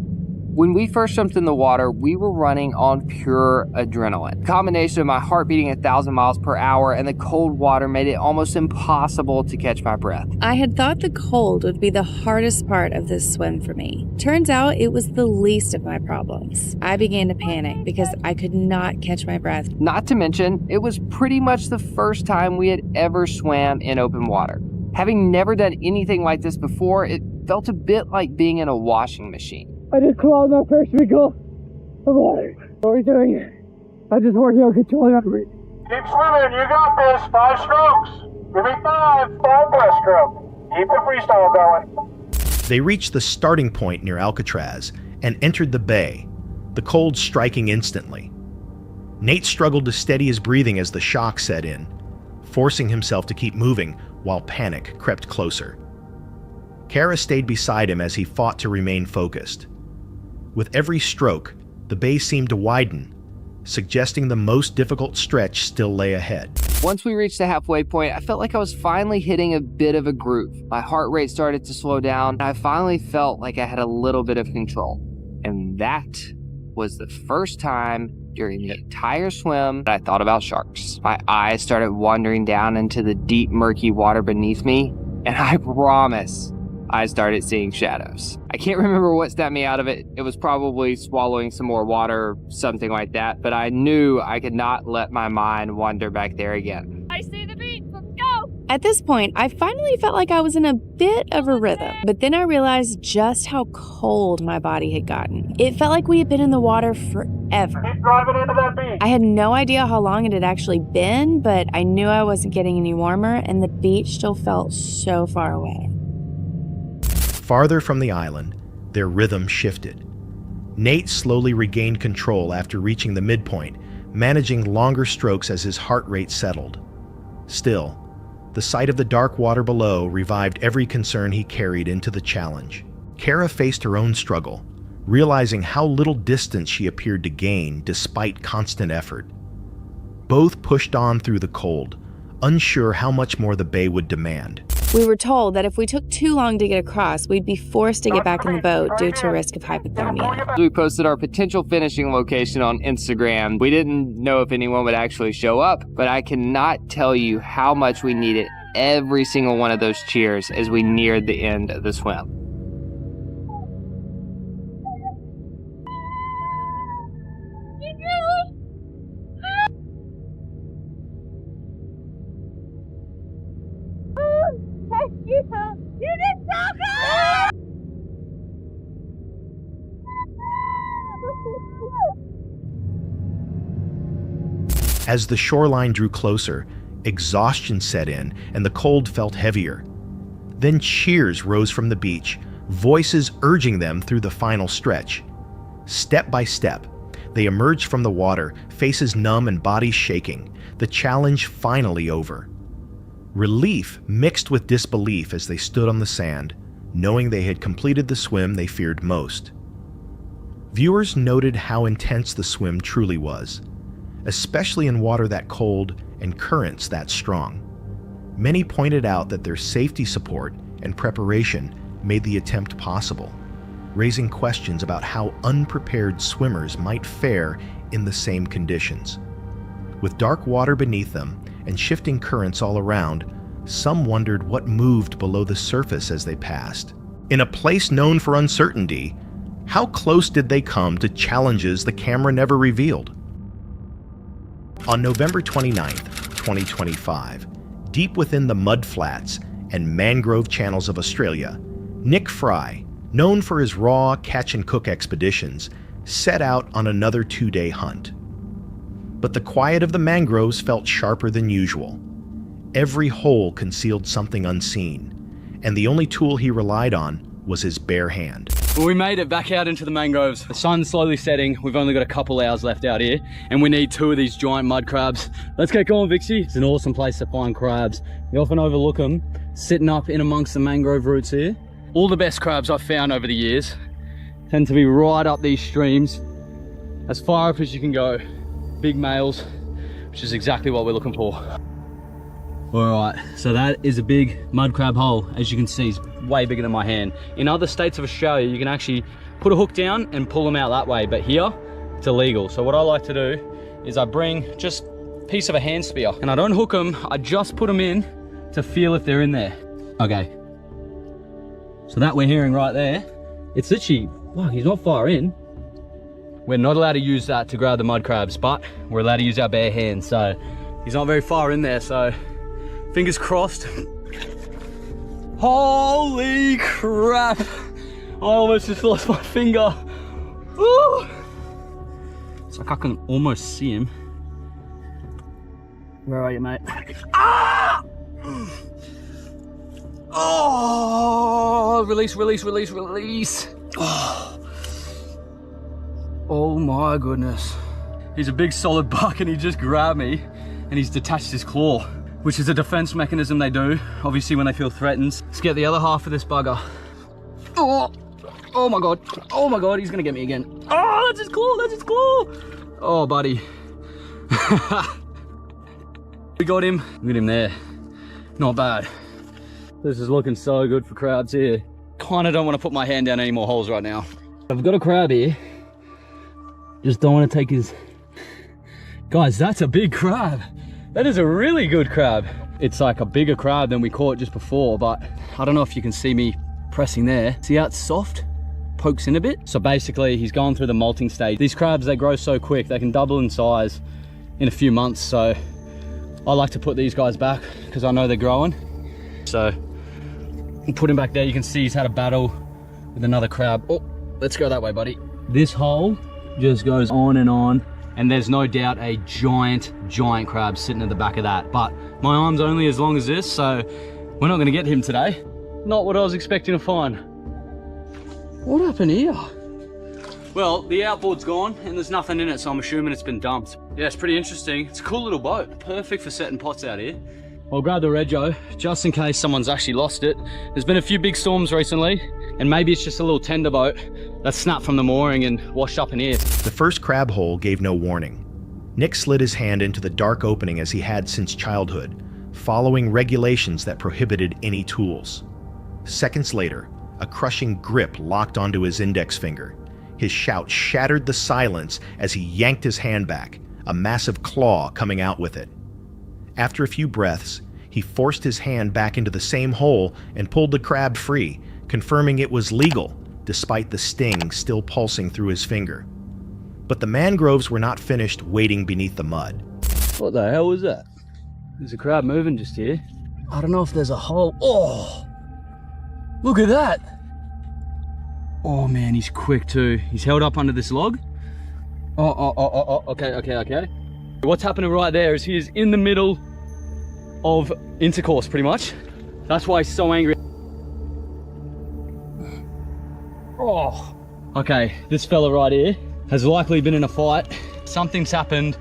When we first jumped in the water, we were running on pure adrenaline. The combination of my heart beating 1,000 miles per hour and the cold water made it almost impossible to catch my breath. I had thought the cold would be the hardest part of this swim for me. Turns out it was the least of my problems. I began to panic because I could not catch my breath. Not to mention, it was pretty much the first time we had ever swam in open water. Having never done anything like this before, it felt a bit like being in a washing machine. I just crawled my first wrinkle of water. What are we doing? I just working on controlling my breathing. Keep swimming, you got this. 5 strokes. Give me 5 breaststroke. Keep the freestyle going. They reached the starting point near Alcatraz and entered the bay, the cold striking instantly. Nate struggled to steady his breathing as the shock set in, forcing himself to keep moving while panic crept closer. Kara stayed beside him as he fought to remain focused. With every stroke, the bay seemed to widen, suggesting the most difficult stretch still lay ahead. Once we reached the halfway point, I felt like I was finally hitting a bit of a groove. My heart rate started to slow down, and I finally felt like I had a little bit of control. And that was the first time during the entire swim that I thought about sharks. My eyes started wandering down into the deep, murky water beneath me, and I promise I started seeing shadows. I can't remember what snapped me out of it. It was probably swallowing some more water, something like that, but I knew I could not let my mind wander back there again. I see the beach, let's go! At this point, I finally felt like I was in a bit of a rhythm, but then I realized just how cold my body had gotten. It felt like we had been in the water forever. Keep driving into that beach. I had no idea how long it had actually been, but I knew I wasn't getting any warmer, and the beach still felt so far away. Farther from the island, their rhythm shifted. Nate slowly regained control after reaching the midpoint, managing longer strokes as his heart rate settled. Still, the sight of the dark water below revived every concern he carried into the challenge. Kara faced her own struggle, realizing how little distance she appeared to gain despite constant effort. Both pushed on through the cold, unsure how much more the bay would demand. We were told that if we took too long to get across, we'd be forced to get back in the boat due to risk of hypothermia. We posted our potential finishing location on Instagram. We didn't know if anyone would actually show up, but I cannot tell you how much we needed every single one of those cheers as we neared the end of the swim. You did so good! As the shoreline drew closer, exhaustion set in and the cold felt heavier. Then cheers rose from the beach, voices urging them through the final stretch. Step by step, they emerged from the water, faces numb and bodies shaking, the challenge finally over. Relief mixed with disbelief as they stood on the sand, knowing they had completed the swim they feared most. Viewers noted how intense the swim truly was, especially in water that cold and currents that strong. Many pointed out that their safety support and preparation made the attempt possible, raising questions about how unprepared swimmers might fare in the same conditions. With dark water beneath them and shifting currents all around, some wondered what moved below the surface as they passed. In a place known for uncertainty, how close did they come to challenges the camera never revealed? On November 29th, 2025, deep within the mudflats and mangrove channels of Australia, Nick Fry, known for his raw catch-and-cook expeditions, set out on another 2-day hunt. But the quiet of the mangroves felt sharper than usual. Every hole concealed something unseen, and the only tool he relied on was his bare hand. Well, we made it back out into the mangroves. The sun's slowly setting. We've only got a couple hours left out here, and we need 2 of these giant mud crabs. Let's get going, Vixie. It's an awesome place to find crabs. We often overlook them, sitting up in amongst the mangrove roots here. All the best crabs I've found over the years tend to be right up these streams, as far up as you can go. Big males, which is exactly what we're looking for. All right, so that is a big mud crab hole. As you can see, it's way bigger than my hand. In other states of Australia, you can actually put a hook down and pull them out that way, but here, it's illegal. So what I like to do is I bring just a piece of a hand spear, and I don't hook them, I just put them in to feel if they're in there. Okay. So that we're hearing right there, it's literally, wow, he's not far in. We're not allowed to use that to grab the mud crabs, but we're allowed to use our bare hands. So he's not very far in there, so fingers crossed. Holy crap. I almost just lost my finger. Woo! It's like I can almost see him. Where are you, mate? Ah! Oh, release, release, release, release. Oh my goodness. He's a big solid buck and he just grabbed me and he's detached his claw, which is a defense mechanism they do, obviously when they feel threatened. Let's get the other half of this bugger. Oh my God, he's gonna get me again. Oh, that's his claw, that's his claw. Oh, buddy. We got him. Look at him there. Not bad. This is looking so good for crabs here. Kinda don't want to put my hand down any more holes right now. I've got a crab here. Just don't want to take his... Guys, that's a big crab. That is a really good crab. It's like a bigger crab than we caught just before, but I don't know if you can see me pressing there. See how it's soft? Pokes in a bit. So basically he's going through the molting stage. These crabs, they grow so quick, they can double in size in a few months. So I like to put these guys back because I know they're growing. So I'll put him back there. You can see he's had a battle with another crab. Oh, let's go that way, buddy. This hole just goes on, and there's no doubt a giant crab sitting at the back of that. But my arm's only as long as this, so we're not gonna get him today. Not what I was expecting to find. What happened here? Well, the outboard's gone and there's nothing in it, so I'm assuming it's been dumped. Yeah, it's pretty interesting. It's a cool little boat. Perfect for setting pots out here. I'll grab the rego just in case someone's actually lost it. There's been a few big storms recently, and maybe it's just a little tender boat that snapped from the mooring and washed up in here. The first crab hole gave no warning. Nick slid his hand into the dark opening as he had since childhood, following regulations that prohibited any tools. Seconds later, a crushing grip locked onto his index finger. His shout shattered the silence as he yanked his hand back, a massive claw coming out with it. After a few breaths, he forced his hand back into the same hole and pulled the crab free, confirming it was legal, despite the sting still pulsing through his finger. But the mangroves were not finished waiting beneath the mud. What the hell was that? There's a crab moving just here. I don't know if there's a hole. Oh, look at that. Oh man, he's quick too. He's held up under this log. Okay. What's happening right there is he is in the middle of intercourse, pretty much. That's why he's so angry. Oh, okay, this fella right here has likely been in a fight. Something's happened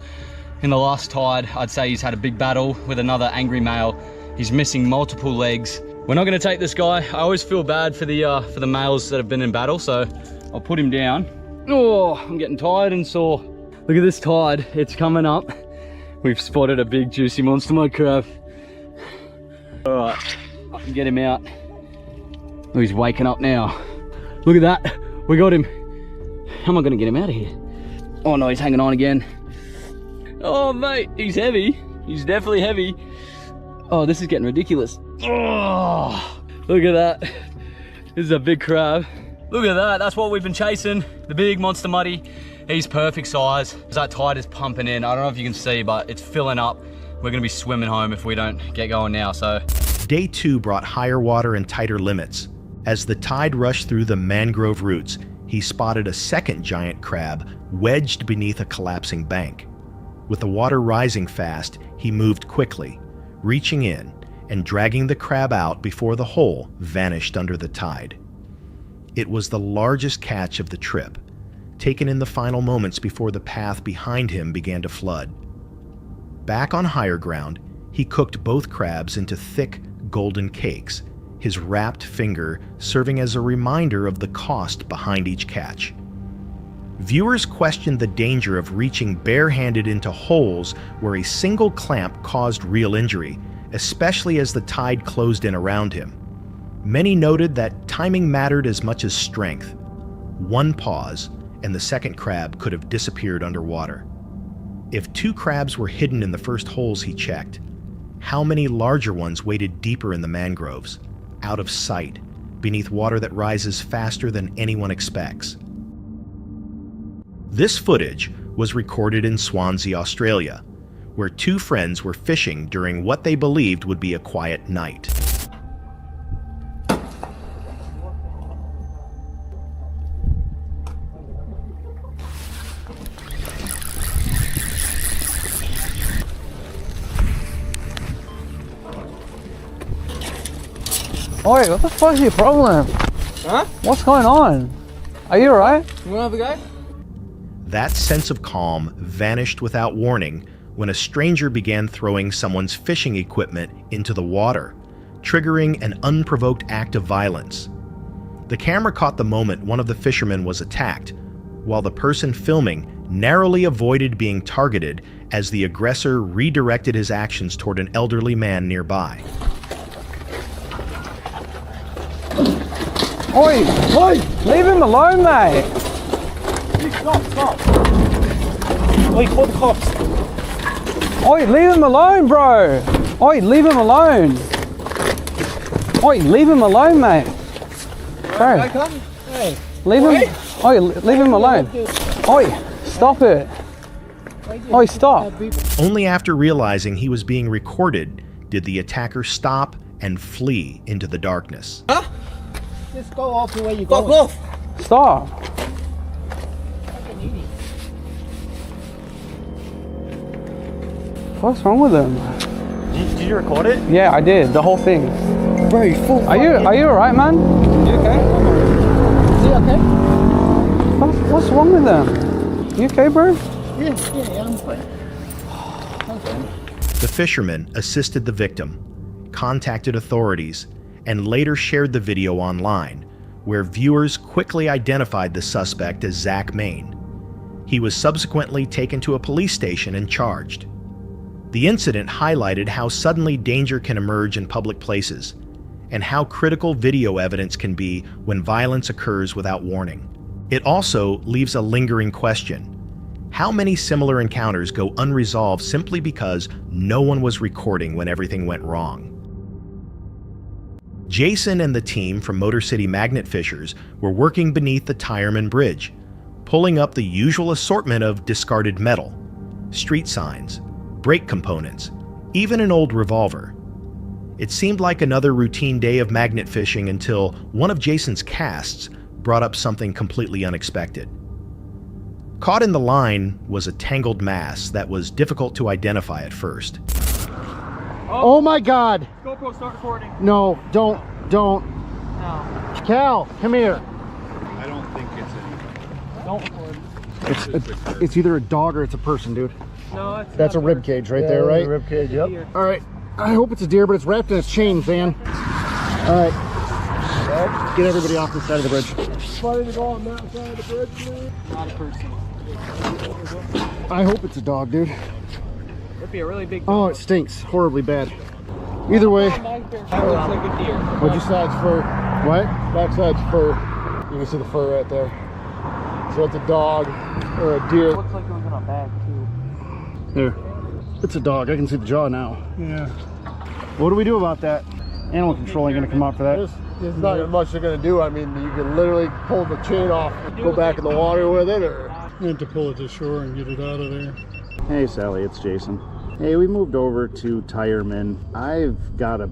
in the last tide. I'd say he's had a big battle with another angry male. He's missing multiple legs. We're not gonna take this guy. I always feel bad for the males that have been in battle, so I'll put him down. Oh, I'm getting tired and sore. Look at this tide, it's coming up. We've spotted a big juicy monster mud crab. All right, I can get him out. Oh, he's waking up now. Look at that, we got him. How am I gonna get him out of here? Oh no, he's hanging on again. Oh mate, he's heavy. He's definitely heavy. Oh, this is getting ridiculous. Oh, look at that. This is a big crab. Look at that, that's what we've been chasing. The big monster muddy. He's perfect size. That tide is pumping in. I don't know if you can see, but it's filling up. We're gonna be swimming home if we don't get going now, so. Day 2 brought higher water and tighter limits. As the tide rushed through the mangrove roots, he spotted a second giant crab wedged beneath a collapsing bank. With the water rising fast, he moved quickly, reaching in and dragging the crab out before the hole vanished under the tide. It was the largest catch of the trip, taken in the final moments before the path behind him began to flood. Back on higher ground, he cooked both crabs into thick, golden cakes, his wrapped finger serving as a reminder of the cost behind each catch. Viewers questioned the danger of reaching barehanded into holes where a single clamp caused real injury, especially as the tide closed in around him. Many noted that timing mattered as much as strength. One pause, and the second crab could have disappeared underwater. If 2 crabs were hidden in the first holes he checked, how many larger ones waited deeper in the mangroves, out of sight, beneath water that rises faster than anyone expects? This footage was recorded in Swansea, Australia, where 2 friends were fishing during what they believed would be a quiet night. Oi, what the fuck is your problem? Huh? What's going on? Are you alright? You wanna have a guy? That sense of calm vanished without warning when a stranger began throwing someone's fishing equipment into the water, triggering an unprovoked act of violence. The camera caught the moment one of the fishermen was attacked, while the person filming narrowly avoided being targeted as the aggressor redirected his actions toward an elderly man nearby. Oi! Oi! Leave him alone, mate! Stop! Oi, call the cops. Oi, leave him alone, bro! Oi, leave him alone! Oi, leave him alone, mate! Bro, Hey. leave him. Oi, leave him alone. Oi, stop it. Oi, stop. Only after realizing he was being recorded did the attacker stop and flee into the darkness. Huh? Just go off the way you go. go. Go. Stop. What's wrong with him? Did you record it? Yeah, I did. The whole thing. Bro, you full. Are you alright, man? You okay? Is he okay? What's wrong with them? You okay, bro? Yeah, I'm fine. The fisherman assisted the victim, contacted authorities, and later shared the video online, where viewers quickly identified the suspect as Zach Main. He was subsequently taken to a police station and charged. The incident highlighted how suddenly danger can emerge in public places, and how critical video evidence can be when violence occurs without warning. It also leaves a lingering question. How many similar encounters go unresolved simply because no one was recording when everything went wrong? Jason and the team from Motor City Magnet Fishers were working beneath the Tireman Bridge, pulling up the usual assortment of discarded metal, street signs, brake components, even an old revolver. It seemed like another routine day of magnet fishing until one of Jason's casts brought up something completely unexpected. Caught in the line was a tangled mass that was difficult to identify at first. Oh my God! GoPro, start recording. No, don't. No. Cal, come here. I don't think it's any. Don't record. It's either a dog or it's a person, dude. No, That's a rib cage right there, right? Rib cage, yep. All right. I hope it's a deer, but it's wrapped in its chain, Van. All right. Get everybody off this side of the bridge. Somebody to go on that side of the bridge, please. Not a person. I hope it's a dog, dude. Would be a really big. Oh, it stinks horribly bad. Either way. That looks like a deer. What'd you side's fur? What? Backside's fur. You can see the fur right there. So it's a dog or a deer. Looks like it was in a bag too. Here. It's a dog. I can see the jaw now. Yeah. What do we do about that? Animal control ain't gonna come out for that. There's not much they're gonna do. I mean, you can literally pull the chain off, go back in the water with it, or You have to pull it to shore and get it out of there. Hey Sally, it's Jason. Hey, we moved over to Tireman. I've got a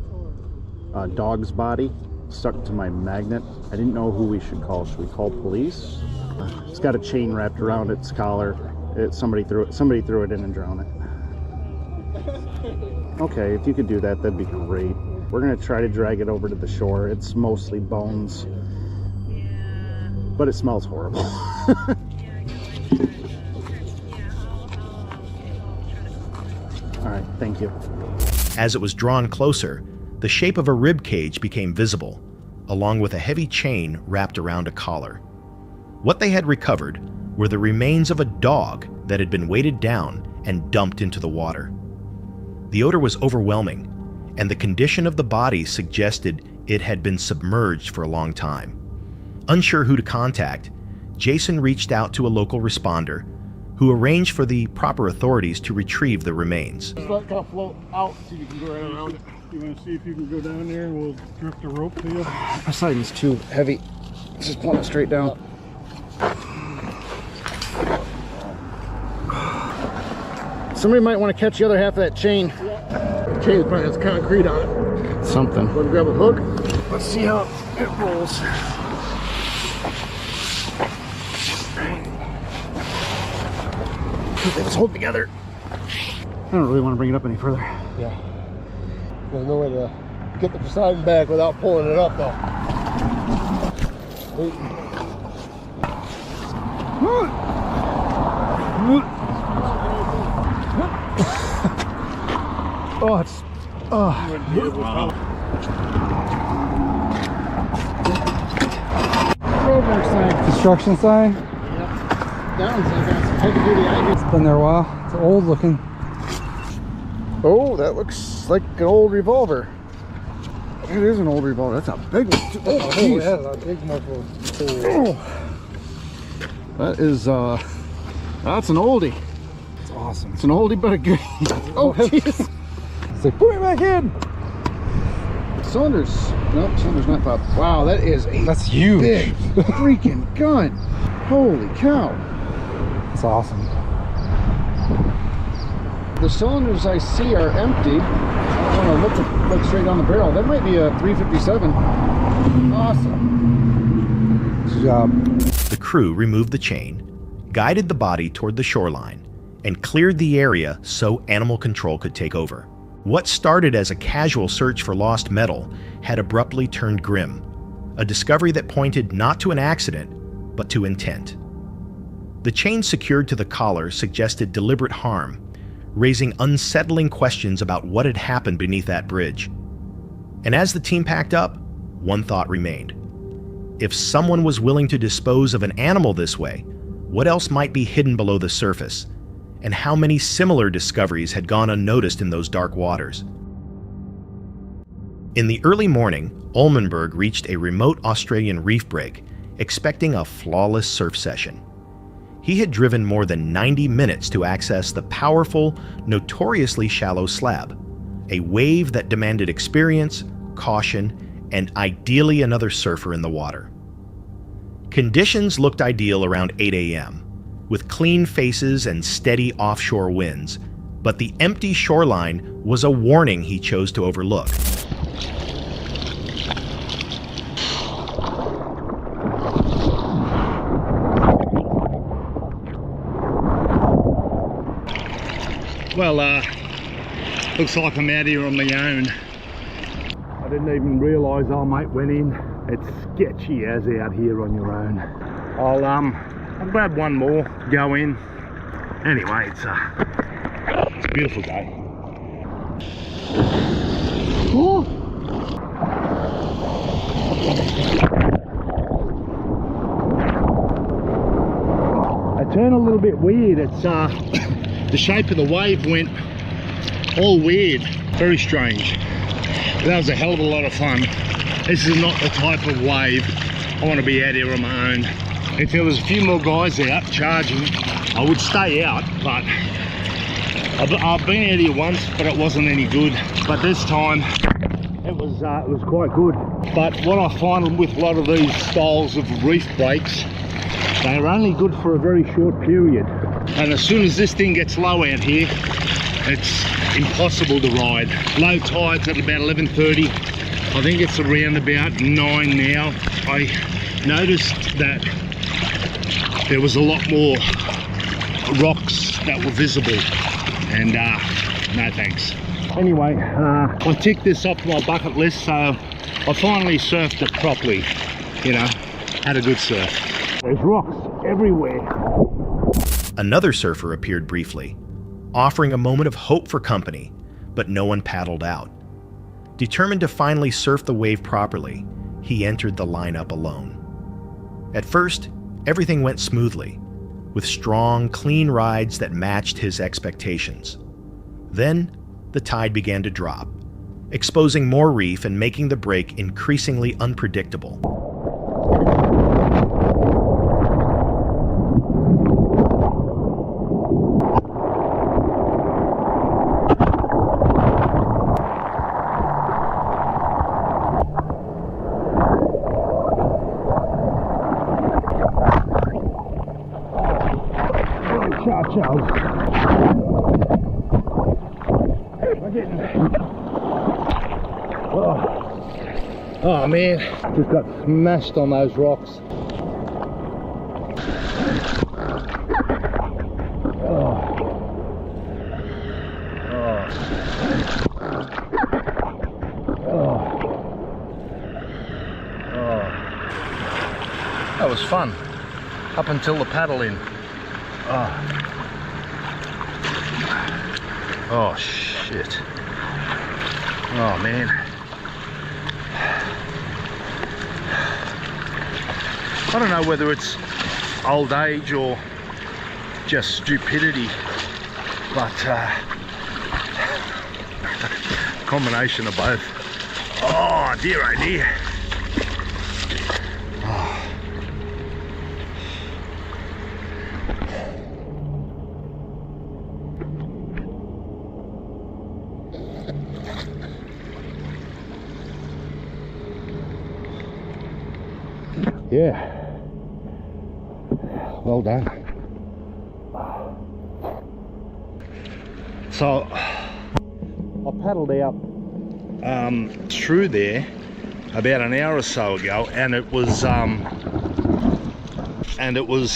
dog's body stuck to my magnet. I didn't know who we should call. Should we call police? It's got a chain wrapped around its collar. Somebody threw it in and drowned it. Okay, if you could do that, that'd be great. We're gonna try to drag it over to the shore. It's mostly bones, but it smells horrible. All right, thank you. As it was drawn closer, the shape of a rib cage became visible, along with a heavy chain wrapped around a collar. What they had recovered were the remains of a dog that had been weighted down and dumped into the water. The odor was overwhelming, and the condition of the body suggested it had been submerged for a long time. Unsure who to contact, Jason reached out to a local responder who arranged for the proper authorities to retrieve the remains. just let it kind of float out so you can go right around it. You want to see if you can go down there and we'll drift a rope to you? My siding is too heavy. Let's just pull it straight down. Somebody might want to catch the other half of that chain. The chain probably has concrete on it. Something. Want to grab a hook? Let's see how it rolls. Let's hold together. I don't really want to bring it up any further. Yeah. There's no way to get the Poseidon back without pulling it up though. Oh, it's Construction sign. Down, so that's heavy duty ivy. It's been there a while. It's old looking. Oh, that looks like an old revolver. It is an old revolver. That's a big one. Oh, geez. That's a big muffler. Oh. That is that's an oldie. It's awesome. It's an oldie but a goodie. Oh, jeez. It's like, put me back in. Cylinders. Nope, cylinder's not pop. Wow, that's huge. Big freaking gun. Holy cow. It's awesome. The cylinders I see are empty. I want to look straight down the barrel. That might be a 357. Awesome. Good job. The crew removed the chain, guided the body toward the shoreline, and cleared the area so animal control could take over. What started as a casual search for lost metal had abruptly turned grim, a discovery that pointed not to an accident, but to intent. The chain secured to the collar suggested deliberate harm, raising unsettling questions about what had happened beneath that bridge. And as the team packed up, one thought remained. If someone was willing to dispose of an animal this way, what else might be hidden below the surface? And how many similar discoveries had gone unnoticed in those dark waters? In the early morning, Olmenberg reached a remote Australian reef break, expecting a flawless surf session. He had driven more than 90 minutes to access the powerful, notoriously shallow slab, a wave that demanded experience, caution, and ideally another surfer in the water. Conditions looked ideal around 8 a.m., with clean faces and steady offshore winds, but the empty shoreline was a warning he chose to overlook. Well, looks like I'm out here on my own. I didn't even realise our mate went in. It's sketchy as out here on your own. I'll grab one more, go in. Anyway, it's a beautiful day. Oh. I turn a little bit weird. It's the shape of the wave went all weird, very strange. But that was a hell of a lot of fun. This is not the type of wave I want to be out here on my own. If there was a few more guys out charging, I would stay out, but I've been out here once, but it wasn't any good. But this time, it was quite good. But what I find with a lot of these styles of reef breaks, they're only good for a very short period. And as soon as this thing gets low out here, it's impossible to ride. Low tides at about 11:30. I think it's around about 9 now. I noticed that there was a lot more rocks that were visible, and no thanks. Anyway, I ticked this off my bucket list, so I finally surfed it properly. You know, had a good surf. There's rocks everywhere. Another surfer appeared briefly, offering a moment of hope for company, but no one paddled out. Determined to finally surf the wave properly, he entered the lineup alone. At first, everything went smoothly, with strong, clean rides that matched his expectations. Then, the tide began to drop, exposing more reef and making the break increasingly unpredictable. Oh man, just got smashed on those rocks. Oh. fun up until the paddling. Oh shit. Oh man. I don't know whether it's old age or just stupidity, but combination of both. Oh dear, oh dear. Yeah, well done. So I paddled out through there about an hour or so ago, and it was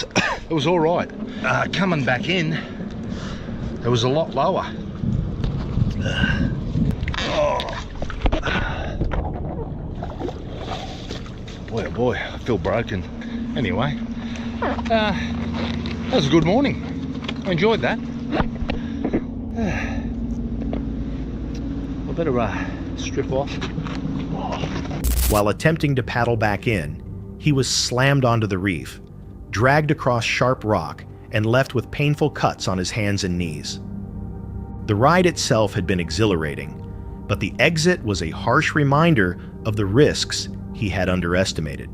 it was all right. Coming back in, it was a lot lower. Boy, oh boy, I feel broken. Anyway, that was a good morning. I enjoyed that. I better strip off. While attempting to paddle back in, he was slammed onto the reef, dragged across sharp rock, and left with painful cuts on his hands and knees. The ride itself had been exhilarating, but the exit was a harsh reminder of the risks he had underestimated.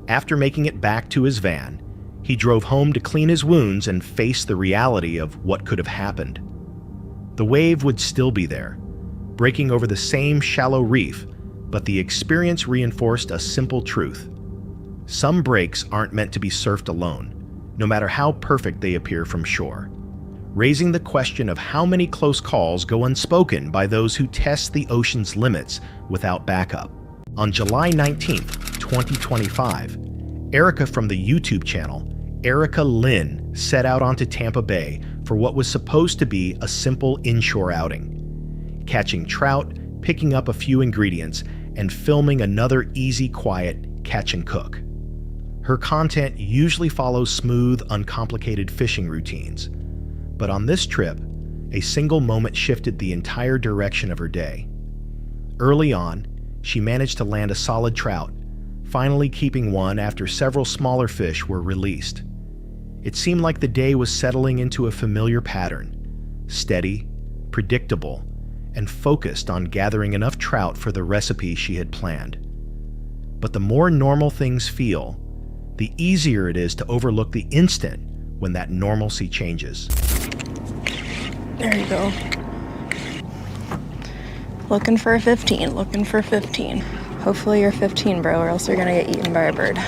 After making it back to his van, he drove home to clean his wounds and face the reality of what could have happened. The wave would still be there, breaking over the same shallow reef, but the experience reinforced a simple truth. Some breaks aren't meant to be surfed alone, no matter how perfect they appear from shore, raising the question of how many close calls go unspoken by those who test the ocean's limits without backup. On July 19th, 2025, Erica from the YouTube channel Erica Lynn set out onto Tampa Bay for what was supposed to be a simple inshore outing, catching trout, picking up a few ingredients, and filming another easy, quiet catch and cook. Her content usually follows smooth, uncomplicated fishing routines, but on this trip, a single moment shifted the entire direction of her day. Early on, she managed to land a solid trout, finally keeping one after several smaller fish were released. It seemed like the day was settling into a familiar pattern, steady, predictable, and focused on gathering enough trout for the recipe she had planned. But the more normal things feel, the easier it is to overlook the instant when that normalcy changes. There you go. Looking for a 15, looking for 15. Hopefully you're 15, bro, or else you're gonna get eaten by a bird.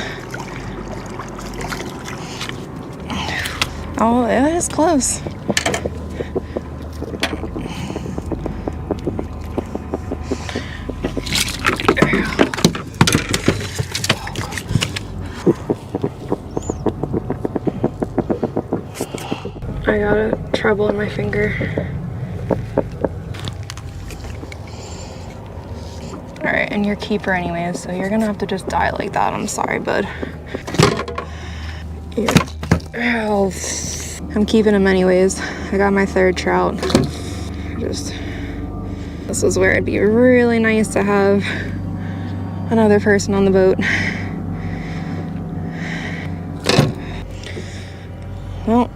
Oh, it is close. I got a treble in my finger. Alright, and you're keeper anyways, so you're gonna have to just die like that. I'm sorry, bud. I'm keeping him anyways. I got my third trout. This is where it'd be really nice to have another person on the boat. Well,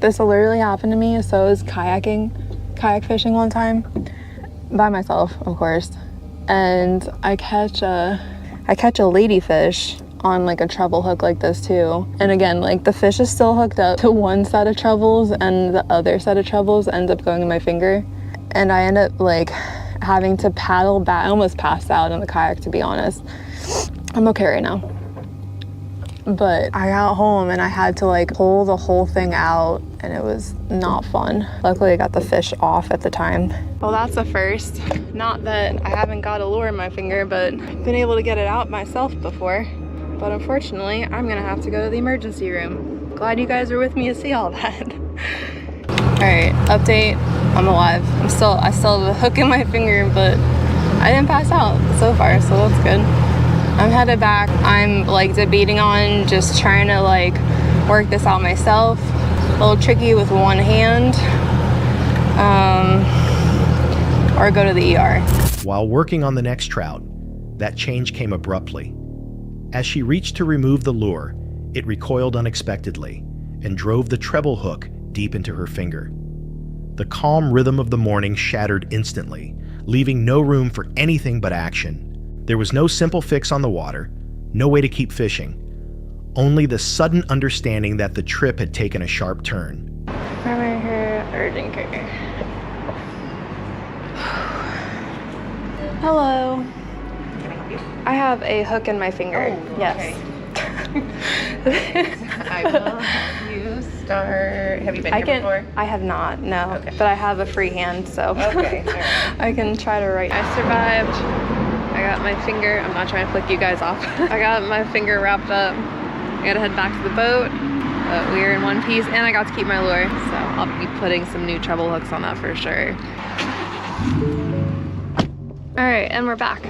this literally happened to me. So I was kayak fishing one time by myself, of course, and I catch a ladyfish on like a treble hook like this too. And again, like the fish is still hooked up to one set of trebles and the other set of trebles ends up going in my finger. And I end up like having to paddle back. I almost passed out in the kayak, to be honest. I'm okay right now. But I got home and I had to like pull the whole thing out and it was not fun. Luckily I got the fish off at the time. Well, that's a first. Not that I haven't got a lure in my finger, but I've been able to get it out myself before. But unfortunately, I'm gonna have to go to the emergency room. Glad you guys were with me to see all that. All right, update, I'm alive. I still have a hook in my finger, but I didn't pass out so far, so that's good. I'm headed back. I'm like debating on just trying to like work this out myself. A little tricky with one hand. Or go to the ER. While working on the next trout, that change came abruptly. As she reached to remove the lure, it recoiled unexpectedly and drove the treble hook deep into her finger. The calm rhythm of the morning shattered instantly, leaving no room for anything but action. There was no simple fix on the water, no way to keep fishing, only the sudden understanding that the trip had taken a sharp turn. Primary care, urgent care. Hello. Can I help you? I have a hook in my finger. Oh, yes. Okay. I will help you start. Have you been here before? I have not, no. Okay. But I have a free hand, so Okay. All right. I can try to write. I survived. I got my finger. I'm not trying to flick you guys off. I got my finger wrapped up. I gotta head back to the boat. We were in one piece, and I got to keep my lure. So I'll be putting some new treble hooks on that for sure. All right, and we're back.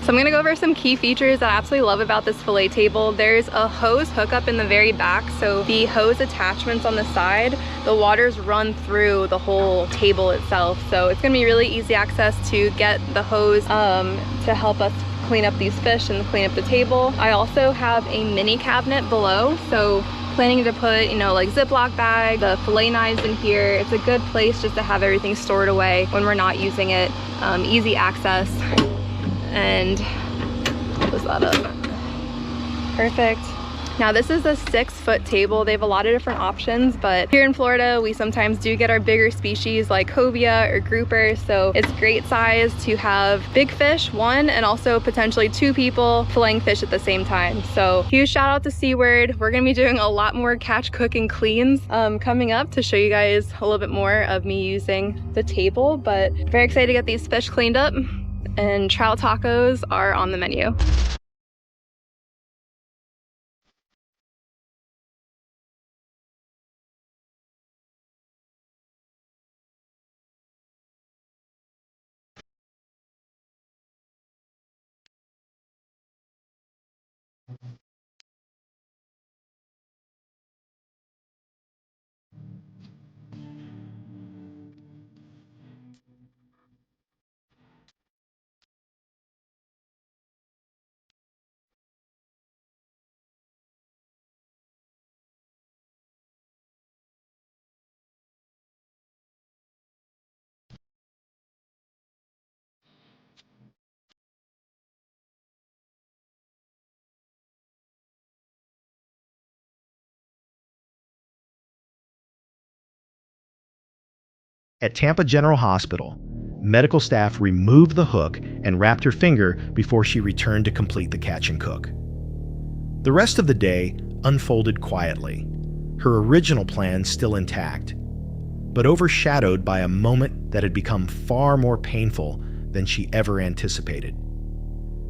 So I'm gonna go over some key features that I absolutely love about this fillet table. There's a hose hookup in the very back. So the hose attachments on the side, the waters run through the whole table itself. So it's gonna be really easy access to get the hose to help us clean up these fish and clean up the table. I also have a mini cabinet below. So planning to put, you know, like Ziploc bag, the fillet knives in here. It's a good place just to have everything stored away when we're not using it. Easy access. And close that up. Perfect. Now this is a 6-foot table. They have a lot of different options, but here in Florida, we sometimes do get our bigger species like cobia or grouper. So it's great size to have big fish, one, and also potentially 2 people filleting fish at the same time. So huge shout out to Seaward. We're gonna be doing a lot more catch, cook, and cleans coming up to show you guys a little bit more of me using the table, but very excited to get these fish cleaned up, and trout tacos are on the menu. At Tampa General Hospital, medical staff removed the hook and wrapped her finger before she returned to complete the catch and cook. The rest of the day unfolded quietly, her original plan still intact, but overshadowed by a moment that had become far more painful than she ever anticipated.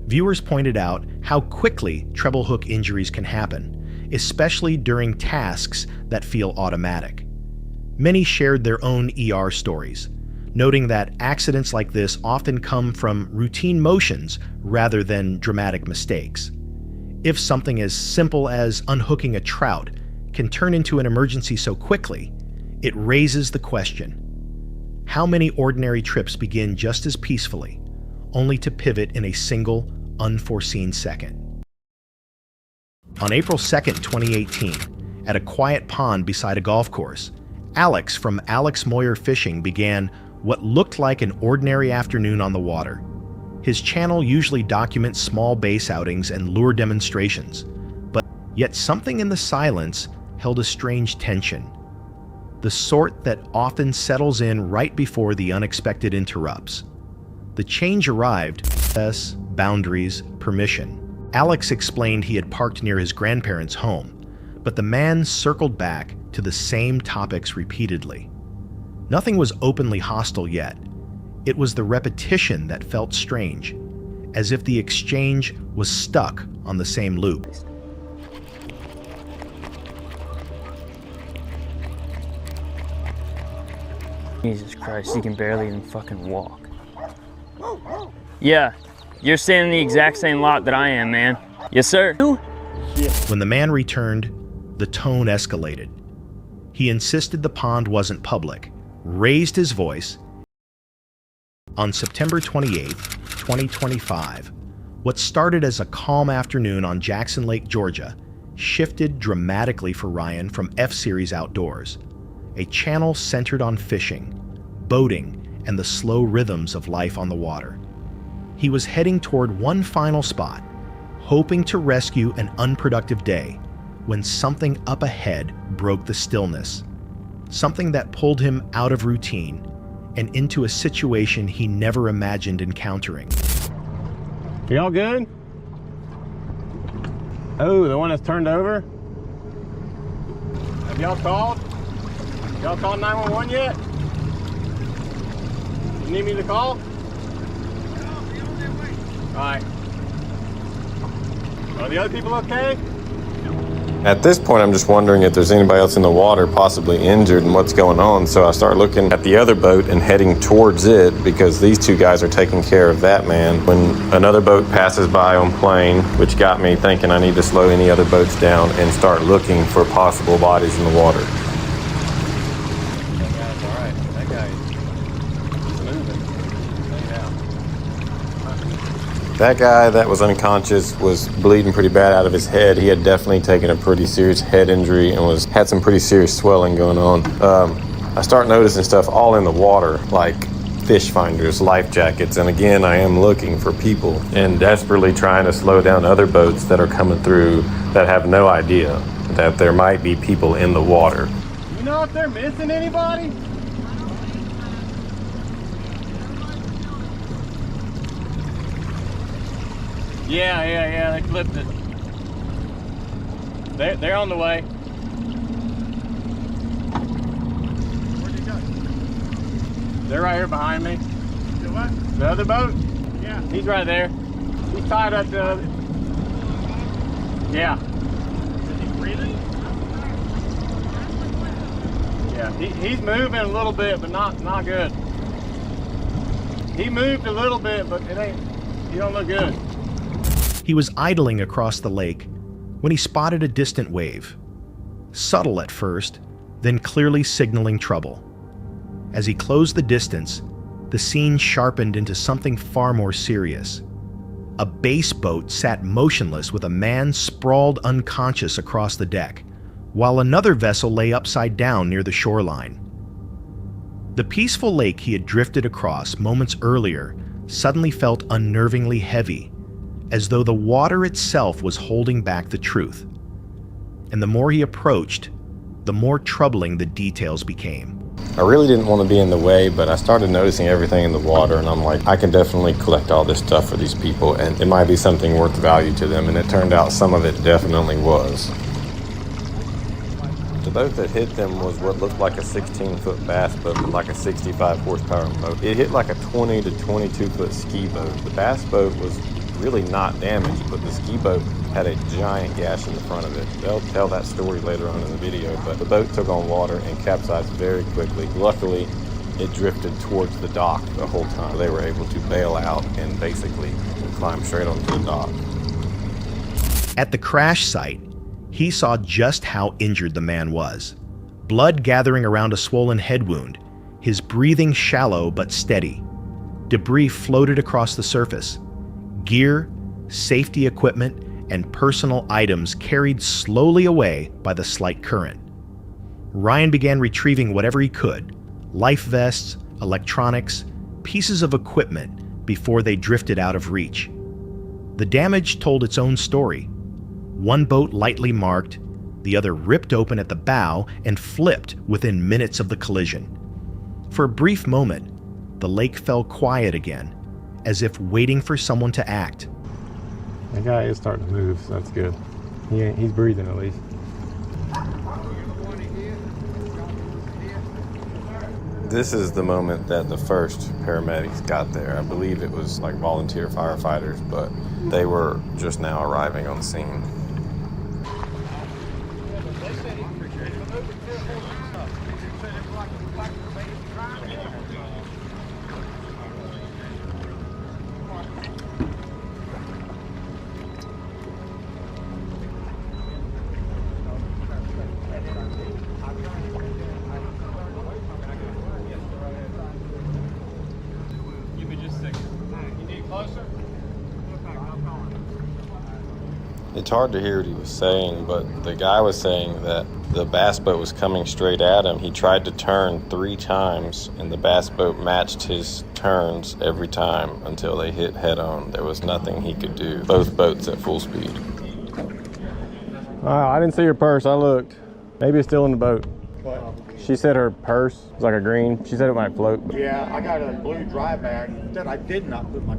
Viewers pointed out how quickly treble hook injuries can happen, especially during tasks that feel automatic. Many shared their own ER stories, noting that accidents like this often come from routine motions rather than dramatic mistakes. If something as simple as unhooking a trout can turn into an emergency so quickly, it raises the question: how many ordinary trips begin just as peacefully, only to pivot in a single, unforeseen second? On April 2nd, 2018, at a quiet pond beside a golf course, Alex from Alex Moyer Fishing began what looked like an ordinary afternoon on the water. His channel usually documents small base outings and lure demonstrations, but yet something in the silence held a strange tension, the sort that often settles in right before the unexpected interrupts. The change arrived: boundaries, permission. Alex explained he had parked near his grandparents' home, but the man circled back to the same topics repeatedly. Nothing was openly hostile yet. It was the repetition that felt strange, as if the exchange was stuck on the same loop. Jesus Christ, he can barely even fucking walk. Yeah, you're staying in the exact same lot that I am, man. Yes, sir. When the man returned, the tone escalated. He insisted the pond wasn't public, raised his voice. On September 28, 2025, what started as a calm afternoon on Jackson Lake, Georgia, shifted dramatically for Ryan from F-Series Outdoors, a channel centered on fishing, boating, and the slow rhythms of life on the water. He was heading toward one final spot, hoping to rescue an unproductive day, when something up ahead broke the stillness, something that pulled him out of routine and into a situation he never imagined encountering. Y'all good? Oh, the one that's turned over? Have y'all called? Y'all called 911 yet? You need me to call? Alright. Are the other people okay? At this point, I'm just wondering if there's anybody else in the water possibly injured and what's going on. So I start looking at the other boat and heading towards it because these two guys are taking care of that man. When another boat passes by on plane, which got me thinking I need to slow any other boats down and start looking for possible bodies in the water. That guy that was unconscious was bleeding pretty bad out of his head. He had definitely taken a pretty serious head injury and had some pretty serious swelling going on. I start noticing stuff all in the water, like fish finders, life jackets, and again, I am looking for people and desperately trying to slow down other boats that are coming through that have no idea that there might be people in the water. You know if they're missing anybody? Yeah, they flipped it. They're on the way. Where'd you go? They're right here behind me. The what? The other boat? Yeah. He's right there. He's tied up to... Yeah. Is he breathing? Yeah, he's moving a little bit, but not good. He moved a little bit, but he don't look good. He was idling across the lake when he spotted a distant wave. Subtle at first, then clearly signaling trouble. As he closed the distance, the scene sharpened into something far more serious. A base boat sat motionless with a man sprawled unconscious across the deck, while another vessel lay upside down near the shoreline. The peaceful lake he had drifted across moments earlier suddenly felt unnervingly heavy, as though the water itself was holding back the truth. And the more he approached, the more troubling the details became. I really didn't want to be in the way, but I started noticing everything in the water, and I'm like, I can definitely collect all this stuff for these people, and it might be something worth value to them, and it turned out some of it definitely was. The boat that hit them was what looked like a 16-foot bass boat with like a 65 horsepower motor. It hit like a 20 to 22-foot ski boat. The bass boat was really not damaged, but the ski boat had a giant gash in the front of it. They'll tell that story later on in the video, but the boat took on water and capsized very quickly. Luckily, it drifted towards the dock the whole time. They were able to bail out and basically climb straight onto the dock. At the crash site, he saw just how injured the man was. Blood gathering around a swollen head wound, his breathing shallow but steady. Debris floated across the surface. Gear, safety equipment, and personal items carried slowly away by the slight current. Ryan began retrieving whatever he could, life vests, electronics, pieces of equipment, before they drifted out of reach. The damage told its own story. One boat lightly marked, the other ripped open at the bow and flipped within minutes of the collision. For a brief moment, the lake fell quiet again, as if waiting for someone to act. That guy is starting to move, so that's good. He's breathing at least. This is the moment that the first paramedics got there. I believe it was like volunteer firefighters, but they were just now arriving on the scene. It's hard to hear what he was saying, but the guy was saying that the bass boat was coming straight at him. He tried to turn 3 times, and the bass boat matched his turns every time until they hit head on. There was nothing he could do. Both boats at full speed. I didn't see her purse. I looked. Maybe it's still in the boat. What? She said her purse was like a green. She said it might float. Yeah, I got a blue dry bag that I did not put my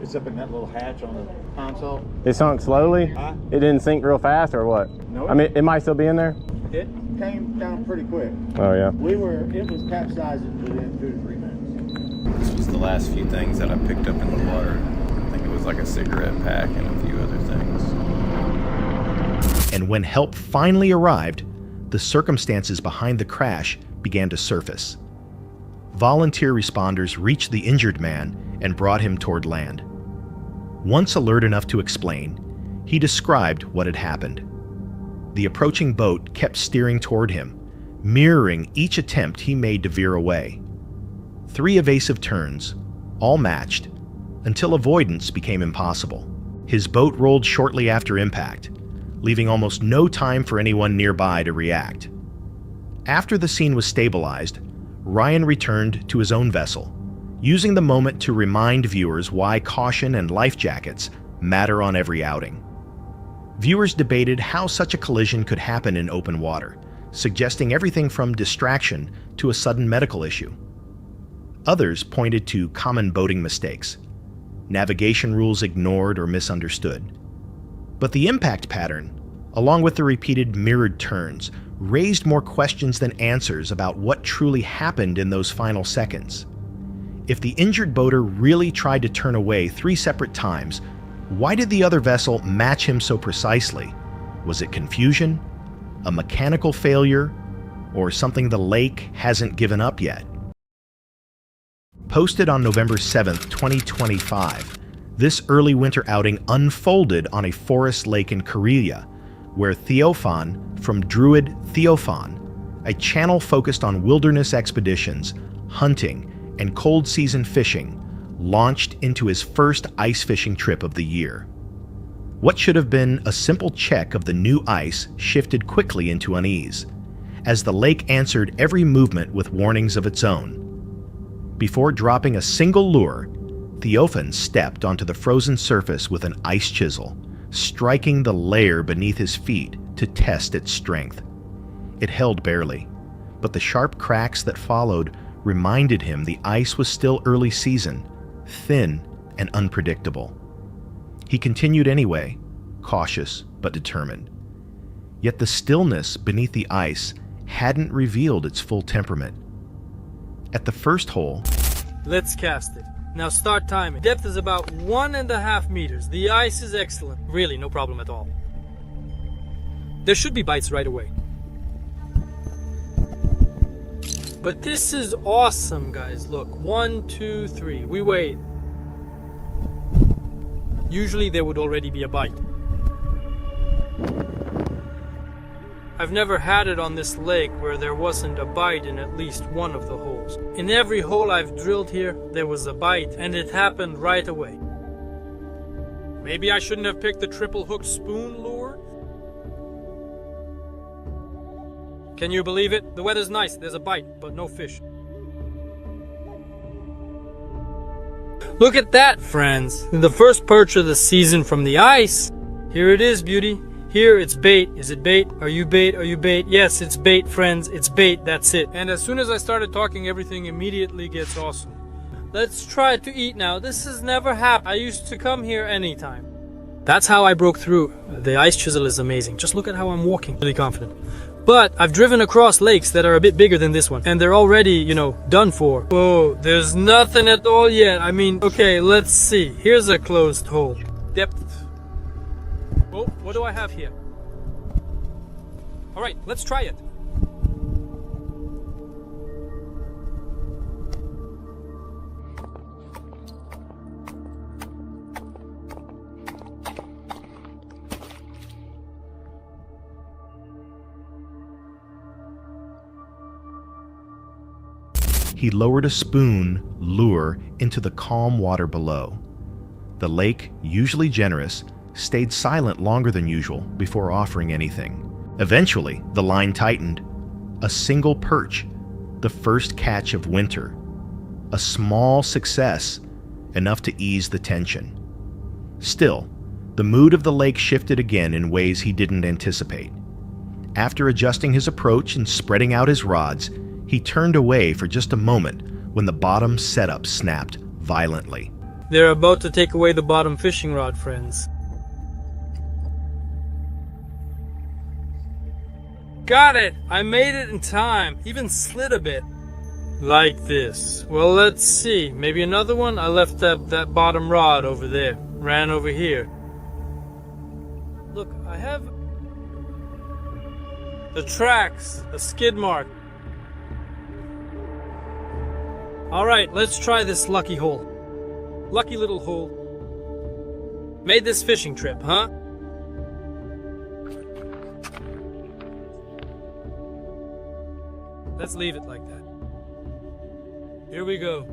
It's up in that little hatch on the console. It sunk slowly? Huh? It didn't sink real fast or what? No. I mean, it might still be in there? It came down pretty quick. Oh, yeah. It was capsizing within 2 to 3 minutes. This was the last few things that I picked up in the water. I think it was like a cigarette pack and a few other things. And when help finally arrived, the circumstances behind the crash began to surface. Volunteer responders reached the injured man and brought him toward land. Once alert enough to explain, he described what had happened. The approaching boat kept steering toward him, mirroring each attempt he made to veer away. 3 evasive turns, all matched, until avoidance became impossible. His boat rolled shortly after impact, leaving almost no time for anyone nearby to react. After the scene was stabilized, Ryan returned to his own vessel, using the moment to remind viewers why caution and life jackets matter on every outing. Viewers debated how such a collision could happen in open water, suggesting everything from distraction to a sudden medical issue. Others pointed to common boating mistakes, navigation rules ignored or misunderstood. But the impact pattern, along with the repeated mirrored turns, raised more questions than answers about what truly happened in those final seconds. If the injured boater really tried to turn away 3 separate times, why did the other vessel match him so precisely? Was it confusion, a mechanical failure, or something the lake hasn't given up yet? Posted on November 7th, 2025, this early winter outing unfolded on a forest lake in Karelia, where Theophan from Druid Theophan, a channel focused on wilderness expeditions, hunting, and cold season fishing, launched into his first ice fishing trip of the year. What should have been a simple check of the new ice shifted quickly into unease, as the lake answered every movement with warnings of its own. Before dropping a single lure, Theophan stepped onto the frozen surface with an ice chisel, striking the layer beneath his feet to test its strength. It held barely, but the sharp cracks that followed reminded him the ice was still early season, thin and unpredictable. He continued anyway, cautious but determined. Yet the stillness beneath the ice hadn't revealed its full temperament. At the first hole, let's cast it. Now start timing. Depth is about 1.5 meters. The ice is excellent. Really, no problem at all. There should be bites right away. But this is awesome, guys. Look, 1, 2, 3. We wait. Usually there would already be a bite. I've never had it on this lake where there wasn't a bite in at least one of the holes. In every hole I've drilled here, there was a bite, and it happened right away. Maybe I shouldn't have picked the triple hook spoon lure? Can you believe it? The weather's nice, there's a bite, but no fish. Look at that, friends. The first perch of the season from the ice. Here it is, beauty. Here it's bait. Is it bait? Are you bait? Are you bait? Yes, it's bait, friends. It's bait. That's it. And as soon as I started talking, everything immediately gets awesome. Let's try to eat now. This has never happened. I used to come here anytime. That's how I broke through. The ice chisel is amazing. Just look at how I'm walking. Really confident. But I've driven across lakes that are a bit bigger than this one. And they're already, you know, done for. Whoa, there's nothing at all yet. I mean, okay, let's see. Here's a closed hole. Depth. Oh, what do I have here? All right, let's try it. He lowered a spoon lure into the calm water below. The lake, usually generous, stayed silent longer than usual before offering anything. Eventually, the line tightened. A single perch, the first catch of winter. A small success, enough to ease the tension. Still, the mood of the lake shifted again in ways he didn't anticipate. After adjusting his approach and spreading out his rods, he turned away for just a moment when the bottom setup snapped violently. They're about to take away the bottom fishing rod, friends. Got it! I made it in time. Even slid a bit. Like this. Well, let's see. Maybe another one? I left that bottom rod over there. Ran over here. Look, I have the tracks, a skid mark. Alright, let's try this lucky hole. Lucky little hole. Made this fishing trip, huh? Let's leave it like that. Here we go.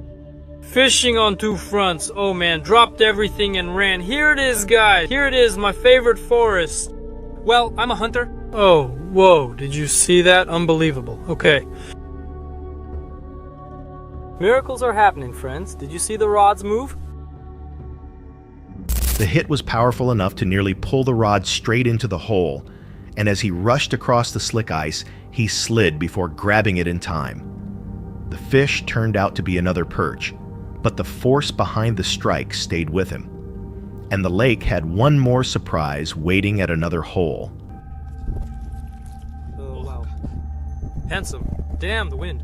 Fishing on two fronts. Oh man, dropped everything and ran. Here it is, guys. Here it is, my favorite forest. Well, I'm a hunter. Oh, whoa, did you see that? Unbelievable. Okay. Miracles are happening, friends. Did you see the rods move? The hit was powerful enough to nearly pull the rod straight into the hole, and as he rushed across the slick ice, he slid before grabbing it in time. The fish turned out to be another perch, but the force behind the strike stayed with him. And the lake had one more surprise waiting at another hole. Oh, wow. Handsome. Damn, the wind.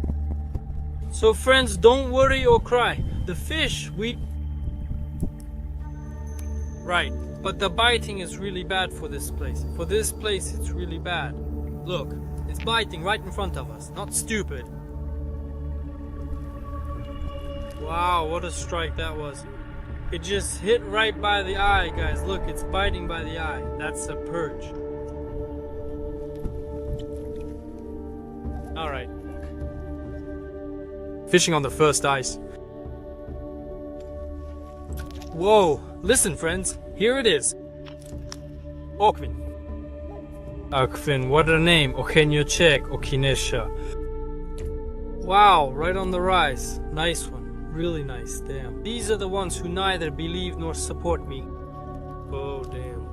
So friends, don't worry or cry. The fish, Right, but the biting is really bad for this place. For this place, it's really bad. Look, it's biting right in front of us. Not stupid. Wow, what a strike that was. It just hit right by the eye, guys. Look, it's biting by the eye. That's a perch. Alright. Fishing on the first ice. Whoa, listen friends, here it is. Okvin. Okvin, what a name. Okeniochek, Okinesha. Wow, right on the rise. Nice one. Really nice, damn. These are the ones who neither believe nor support me. Oh, damn.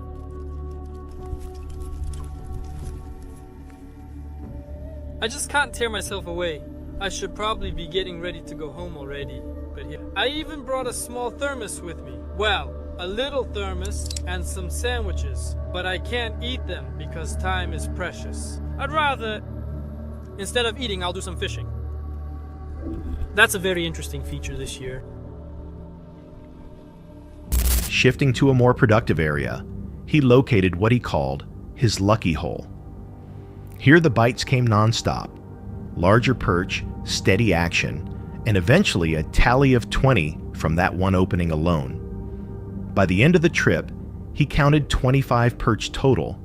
I just can't tear myself away. I should probably be getting ready to go home already. But here, I even brought a small thermos with me. Well, a little thermos and some sandwiches. But I can't eat them because time is precious. I'd rather, instead of eating, I'll do some fishing. That's a very interesting feature this year. Shifting to a more productive area, he located what he called his lucky hole. Here the bites came nonstop. Larger perch, steady action, and eventually a tally of 20 from that one opening alone. By the end of the trip, he counted 25 perch total,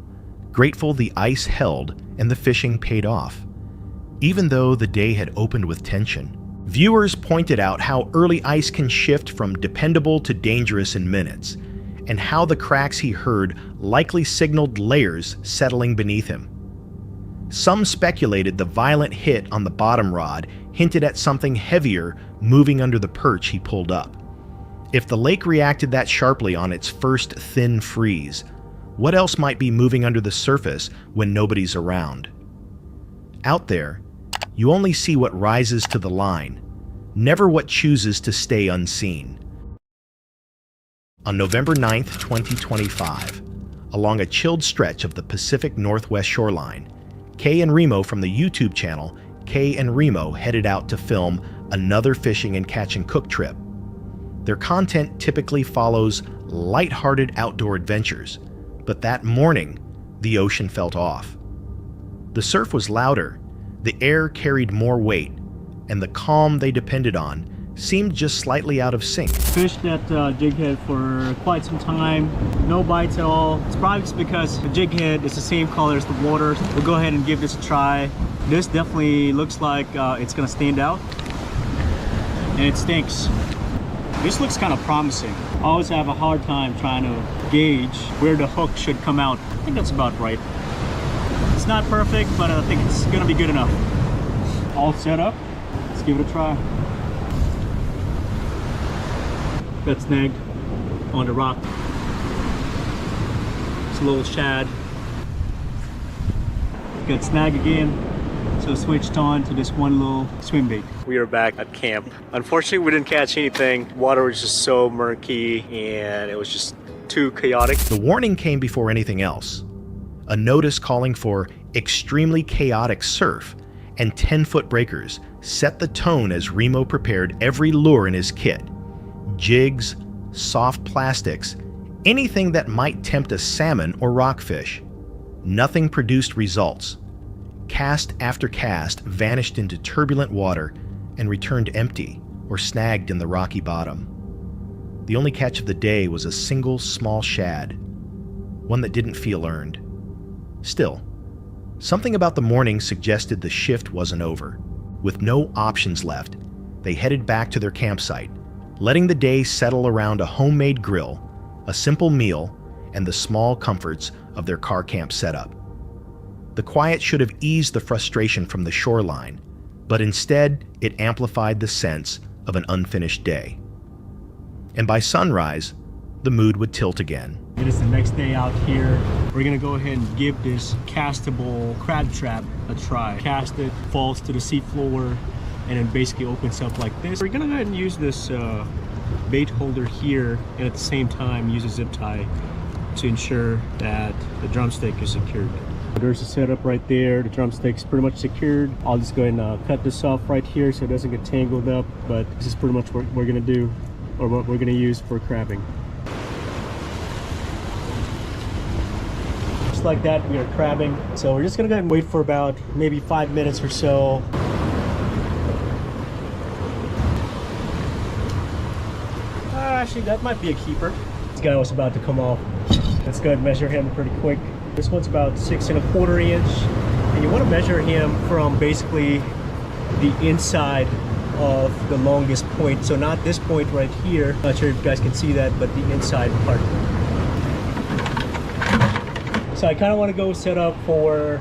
grateful the ice held and the fishing paid off, even though the day had opened with tension. Viewers pointed out how early ice can shift from dependable to dangerous in minutes, and how the cracks he heard likely signaled layers settling beneath him. Some speculated the violent hit on the bottom rod hinted at something heavier moving under the perch he pulled up. If the lake reacted that sharply on its first thin freeze, what else might be moving under the surface when nobody's around? Out there, you only see what rises to the line, never what chooses to stay unseen. On November 9th, 2025, along a chilled stretch of the Pacific Northwest shoreline, Kay and Remo from the YouTube channel Kay and Remo headed out to film another fishing and catch and cook trip. Their content typically follows light-hearted outdoor adventures, but that morning, the ocean felt off. The surf was louder, the air carried more weight, and the calm they depended on seemed just slightly out of sync. Fished that jig head for quite some time, no bites at all. It's probably just because the jig head is the same color as the water. We'll go ahead and give this a try. This definitely looks like it's gonna stand out, and it stinks. This looks kind of promising. I always have a hard time trying to gauge where the hook should come out. I think that's about right. It's not perfect, but I think it's gonna be good enough. All set up. Let's give it a try. Got snagged on the rock. It's a little shad. Got snagged again. So switched on to this one little swim bait. We are back at camp. Unfortunately, we didn't catch anything. Water was just so murky and it was just too chaotic. The warning came before anything else. A notice calling for extremely chaotic surf and 10-foot breakers set the tone as Remo prepared every lure in his kit. Jigs, soft plastics, anything that might tempt a salmon or rockfish. Nothing produced results. Cast after cast vanished into turbulent water and returned empty or snagged in the rocky bottom. The only catch of the day was a single small shad, one that didn't feel earned. Still, something about the morning suggested the shift wasn't over. With no options left, they headed back to their campsite, letting the day settle around a homemade grill, a simple meal, and the small comforts of their car camp setup. The quiet should have eased the frustration from the shoreline, but instead it amplified the sense of an unfinished day. And by sunrise, the mood would tilt again. It is the next day out here. We're gonna go ahead and give this castable crab trap a try. Cast it, falls to the seafloor, and it basically opens up like this. We're gonna go ahead and use this bait holder here, and at the same time use a zip tie to ensure that the drumstick is secured. There's a setup right there. The drumstick's pretty much secured. I'll just go ahead and cut this off right here so it doesn't get tangled up, but this is pretty much what we're gonna do, or what we're gonna use for crabbing. Just like that, we are crabbing. So we're just gonna go ahead and wait for about maybe 5 minutes or so. Actually, that might be a keeper. This guy was about to come off. Let's go ahead and measure him pretty quick. This one's about 6 1/4 inch, and you want to measure him from basically the inside of the longest point. So not this point right here. Not sure if you guys can see that, but the inside part. So I kind of want to go set up for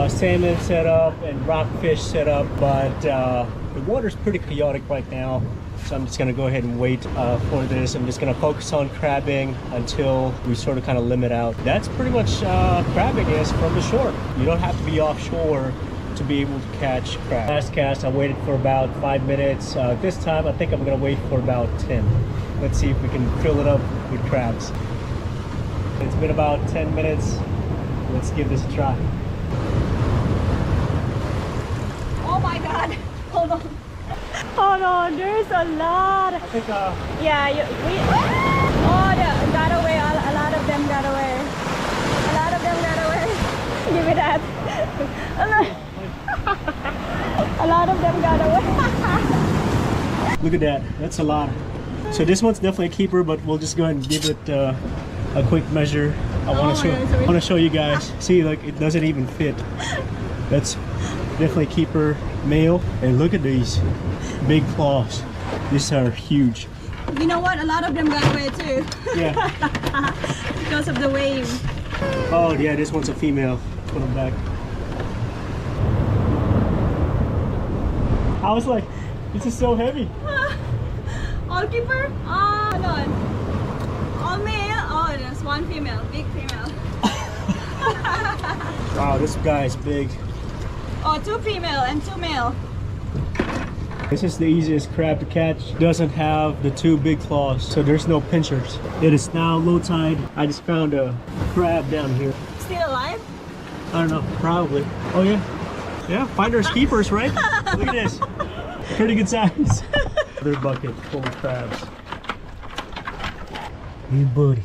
salmon setup and rockfish setup, but the water's pretty chaotic right now. So I'm just gonna go ahead and wait for this. I'm just gonna focus on crabbing until we sort of kind of limit out. That's pretty much crabbing is from the shore. You don't have to be offshore to be able to catch crab. Last cast, I waited for about 5 minutes. This time, I think I'm gonna wait for about 10. Let's see if we can fill it up with crabs. It's been about 10 minutes. Let's give this a try. Oh my God, hold on. Oh no, there's a lot. I think, yeah, oh, they got away. A lot of them got away. A lot of them got away. Give me that. A lot of them got away. Look at that. That's a lot. So this one's definitely a keeper, but we'll just go ahead and give it a quick measure. I want to show you guys. See, like it doesn't even fit. That's definitely a keeper male. And look at these big claws. These are huge. You know what? A lot of them got away too. Yeah. Because of the wave. Oh yeah, this one's a female. Put them back. I was like, this is so heavy. All keeper? Oh, hold on. All male? Oh, there's one female. Big female. Wow, this guy is big. Oh, 2 female and 2 male. This is the easiest crab to catch. Doesn't have the 2 big claws, so there's no pinchers. It is now low tide. I just found a crab down here. Still alive? I don't know, probably. Oh yeah. Yeah, finders keepers, right? Look at this. Pretty good size. Another bucket full of crabs. Hey buddy.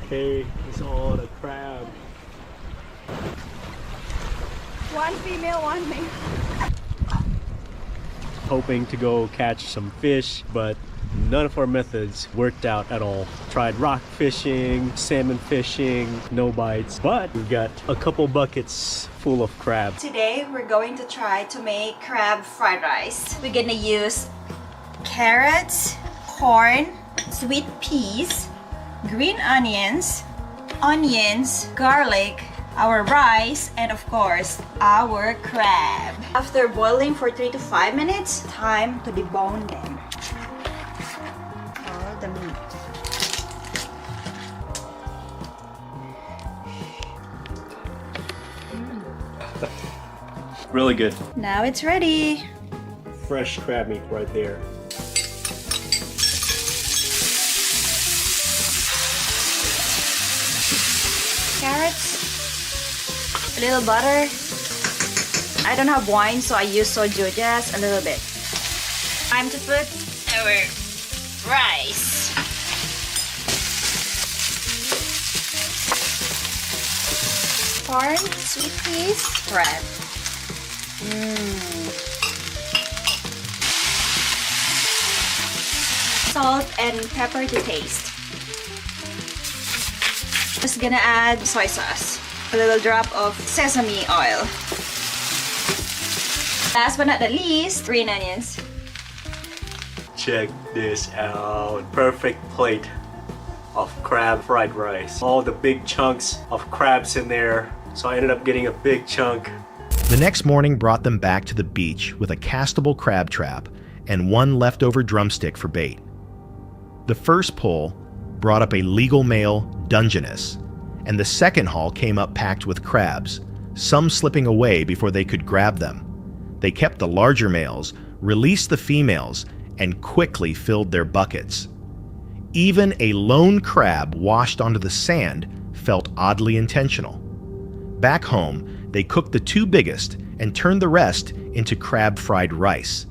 Okay, it's all the crab. 1 female, 1 male. Hoping to go catch some fish, but none of our methods worked out at all. Tried rock fishing, salmon fishing, no bites, but we've got a couple buckets full of crabs. Today we're going to try to make crab fried rice. We're gonna use carrots, corn, sweet peas, green onions, garlic, our rice, and of course, our crab. After boiling for 3 to 5 minutes, time to debone them. All the meat. Really good. Now it's ready. Fresh crab meat right there. Carrots, a little butter. I don't have wine, so I use soju, just a little bit. Time to put our rice. Corn, sweet peas, crab. Salt and pepper to taste. Just gonna add soy sauce, a little drop of sesame oil. Last but not the least, green onions. Check this out. Perfect plate of crab fried rice. All the big chunks of crabs in there. So I ended up getting a big chunk. The next morning brought them back to the beach with a castable crab trap and one leftover drumstick for bait. The first pull brought up a legal male Dungeness, and the second haul came up packed with crabs, some slipping away before they could grab them. They kept the larger males, released the females, and quickly filled their buckets. Even a lone crab washed onto the sand felt oddly intentional. Back home, they cooked the 2 biggest and turned the rest into crab fried rice,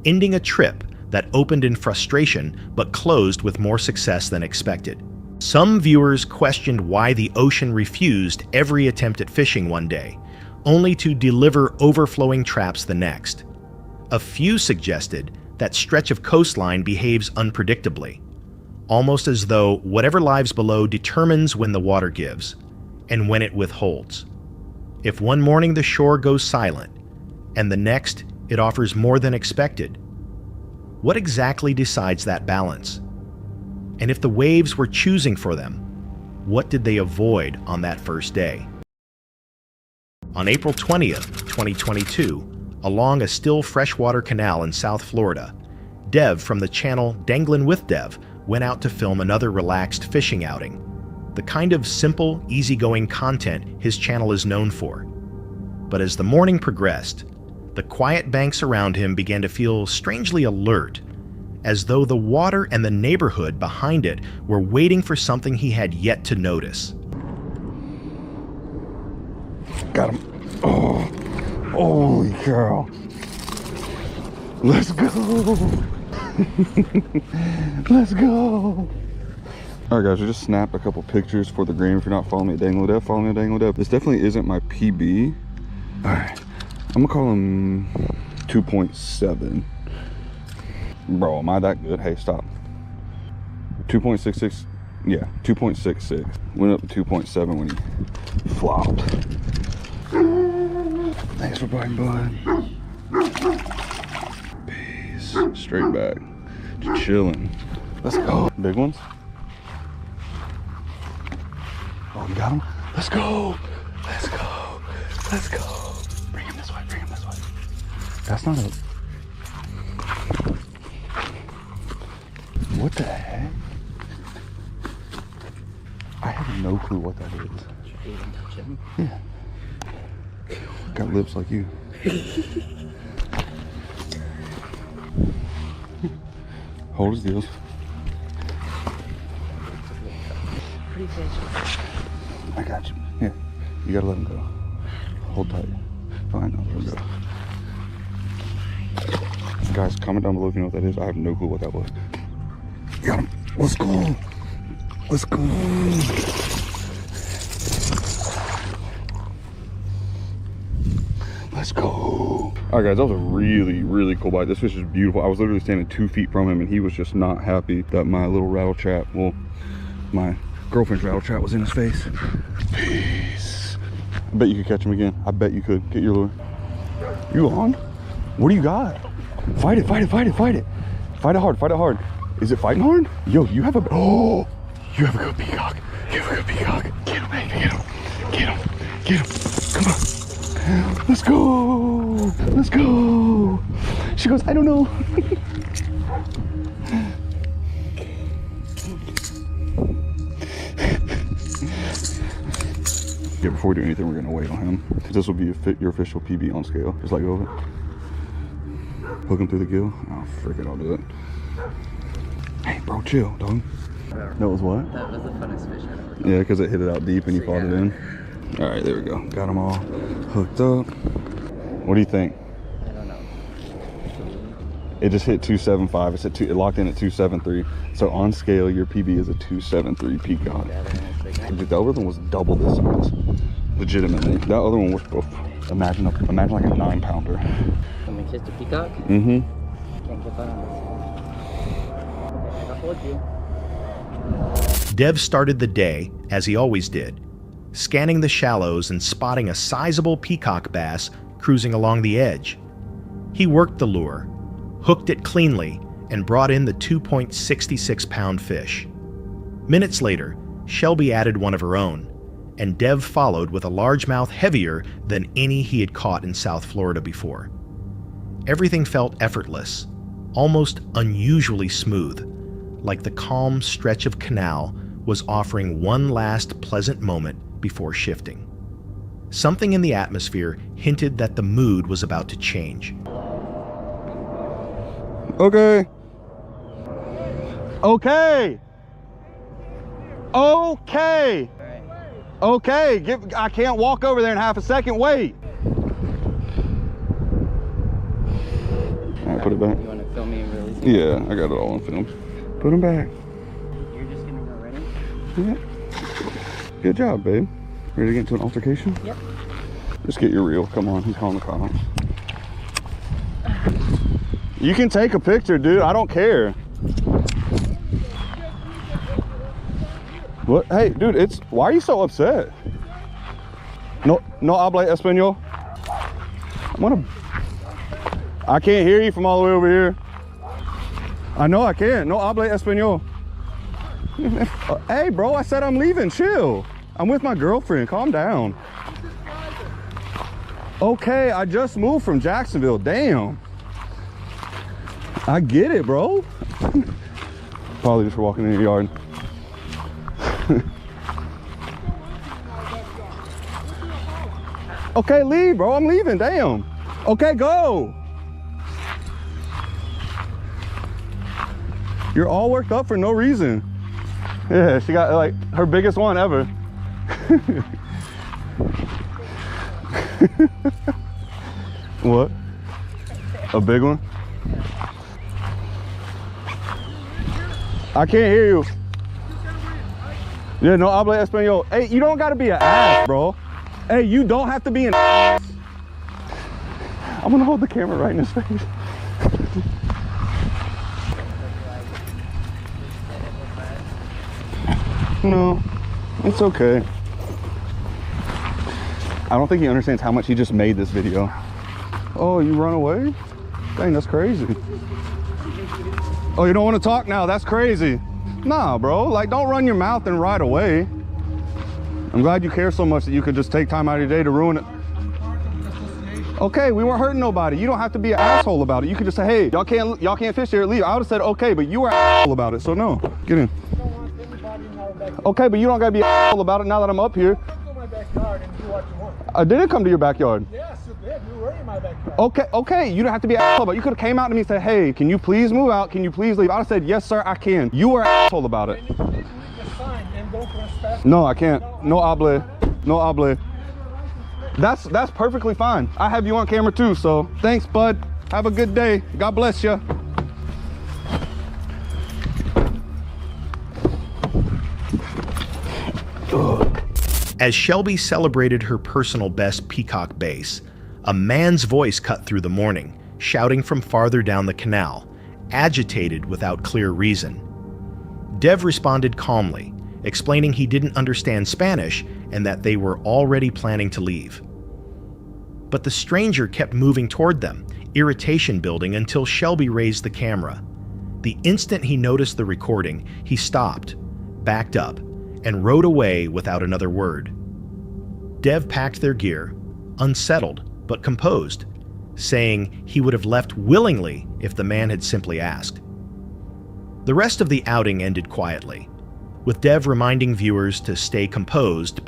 ending a trip that opened in frustration but closed with more success than expected. Some viewers questioned why the ocean refused every attempt at fishing one day, only to deliver overflowing traps the next. A few suggested that stretch of coastline behaves unpredictably, almost as though whatever lies below determines when the water gives and when it withholds. If one morning the shore goes silent, and the next it offers more than expected, what exactly decides that balance? And if the waves were choosing for them, what did they avoid on that first day? On April 20th, 2022, along a still freshwater canal in South Florida, Dev from the channel Danglin' with Dev went out to film another relaxed fishing outing, the kind of simple, easygoing content his channel is known for. But as the morning progressed, the quiet banks around him began to feel strangely alert, as though the water and the neighborhood behind it were waiting for something he had yet to notice. Got him. Oh, holy cow. Let's go. Let's go. Alright guys, I just snapped a couple pictures for the gram. If you're not following me at Danglin' with Dev, follow me at Danglin' with Dev. This definitely isn't my PB. Alright, I'm gonna call him 2.7. Bro, am I that good? Hey, stop. 2.66, yeah, 2.66. Went up to 2.7 when he flopped. Thanks for biting, bud. Peace. Straight back. Just chilling. Let's go. Big ones? Oh, you got him? Let's go. Let's go. Let's go. Bring him this way. Bring him this way. That's not a... What the heck? I have no clue what that is. Should we even touch him? Yeah. Got lips like you. Hold his deals. Pretty fish. I got you. Yeah. You gotta let him go. Hold tight. Fine, I'll let him go. Guys, comment down below if you know what that is. I have no clue what that was. Got him. Let's go. Let's go. Let's go. All right, guys, that was a really, really cool bite. This fish is beautiful. I was literally standing 2 feet from him, and he was just not happy that my little rattle trap, well, my girlfriend's rattle trap was in his face. Peace. I bet you could catch him again. I bet you could. Get your lure. You on? What do you got? Fight it, fight it, fight it, fight it. Fight it hard, fight it hard. Is it fighting hard? Yo, you have a, oh, you have a good peacock. You have a good peacock. Get him, baby, get him. Get him, get him. Come on. Let's go. Let's go. She goes, I don't know. Yeah, before we do anything, we're gonna wait on him. This will be your official PB on scale. Just let go of it. Hook him through the gill. Oh, frick it, I'll do it. Hey, bro, chill, dog. That was what? That was the funnest fish I've ever caught. Yeah, because it hit it out deep and you fought it in. All right, there we go. Got them all hooked up. What do you think? I don't know. It just hit 275. It's at it locked in at 273. So on scale, your PB is a 273 peacock. Dude, the other one was double this size. Legitimately. That other one was, imagine like a 9-pounder. Can we kiss the peacock? Mm-hmm. Can't get that on this one. Okay, I hold you. Dev started the day, as he always did, scanning the shallows and spotting a sizable peacock bass cruising along the edge. He worked the lure, hooked it cleanly, and brought in the 2.66-pound fish. Minutes later, Shelby added one of her own, and Dev followed with a largemouth heavier than any he had caught in South Florida before. Everything felt effortless, almost unusually smooth, like the calm stretch of Canal was offering one last pleasant moment before shifting. Something in the atmosphere hinted that the mood was about to change. Okay. Okay. Okay. Okay. I can't walk over there in half a second. Wait. All right, put it back. You want to film me and release it? Yeah, I got it all on film. Put them back. You're just going to go ready? Yeah. Good job, babe. Ready to get into an altercation? Yep. Just get your reel. Come on, he's calling the cops. You can take a picture, dude. I don't care. What? Hey, dude, why are you so upset? No habla español? I can't hear you from all the way over here. I know I can't. No habla español. Hey, bro, I said I'm leaving. Chill. I'm with my girlfriend. Calm down. Okay, I just moved from Jacksonville. Damn. I get it, bro. Probably just for walking in the yard. Okay, leave, bro. I'm leaving. Damn. Okay, go. You're all worked up for no reason. Yeah, she got like her biggest one ever. What? A big one? I can't hear you. Yeah, no habla español. Hey, you don't gotta be an ass, bro. Hey, you don't have to be an ass. I'm gonna hold the camera right in his face. No, it's okay. I don't think he understands how much he just made this video. Oh, you run away? Dang, that's crazy. Oh, you don't want to talk now? That's crazy. Nah, bro, like don't run your mouth and ride away. I'm glad you care so much that you could just take time out of your day to ruin it. Okay, we weren't hurting nobody. You don't have to be an asshole about it. You could just say, hey, y'all can't fish here, leave. I would have said okay, but you were an asshole about it, so no, get in. Okay, but you don't gotta be an asshole about it now that I'm up here. Come to my backyard and do what you want. I didn't come to your backyard. Yes, you did. You were in my backyard. Okay, you don't have to be an asshole about it. You could have came out to me and said, hey, can you please move out? Can you please leave? I would have said, yes, sir, I can. You were an asshole about it. No, I can't. No hable. No hable. That's perfectly fine. I have you on camera too, so thanks, bud. Have a good day. God bless you. As Shelby celebrated her personal best peacock base, a man's voice cut through the morning, shouting from farther down the canal, agitated without clear reason. Dev responded calmly, explaining he didn't understand Spanish and that they were already planning to leave. But the stranger kept moving toward them, irritation building until Shelby raised the camera. The instant he noticed the recording, he stopped, backed up, and rode away without another word. Dev packed their gear, unsettled but composed, saying he would have left willingly if the man had simply asked. The rest of the outing ended quietly, with Dev reminding viewers to stay composed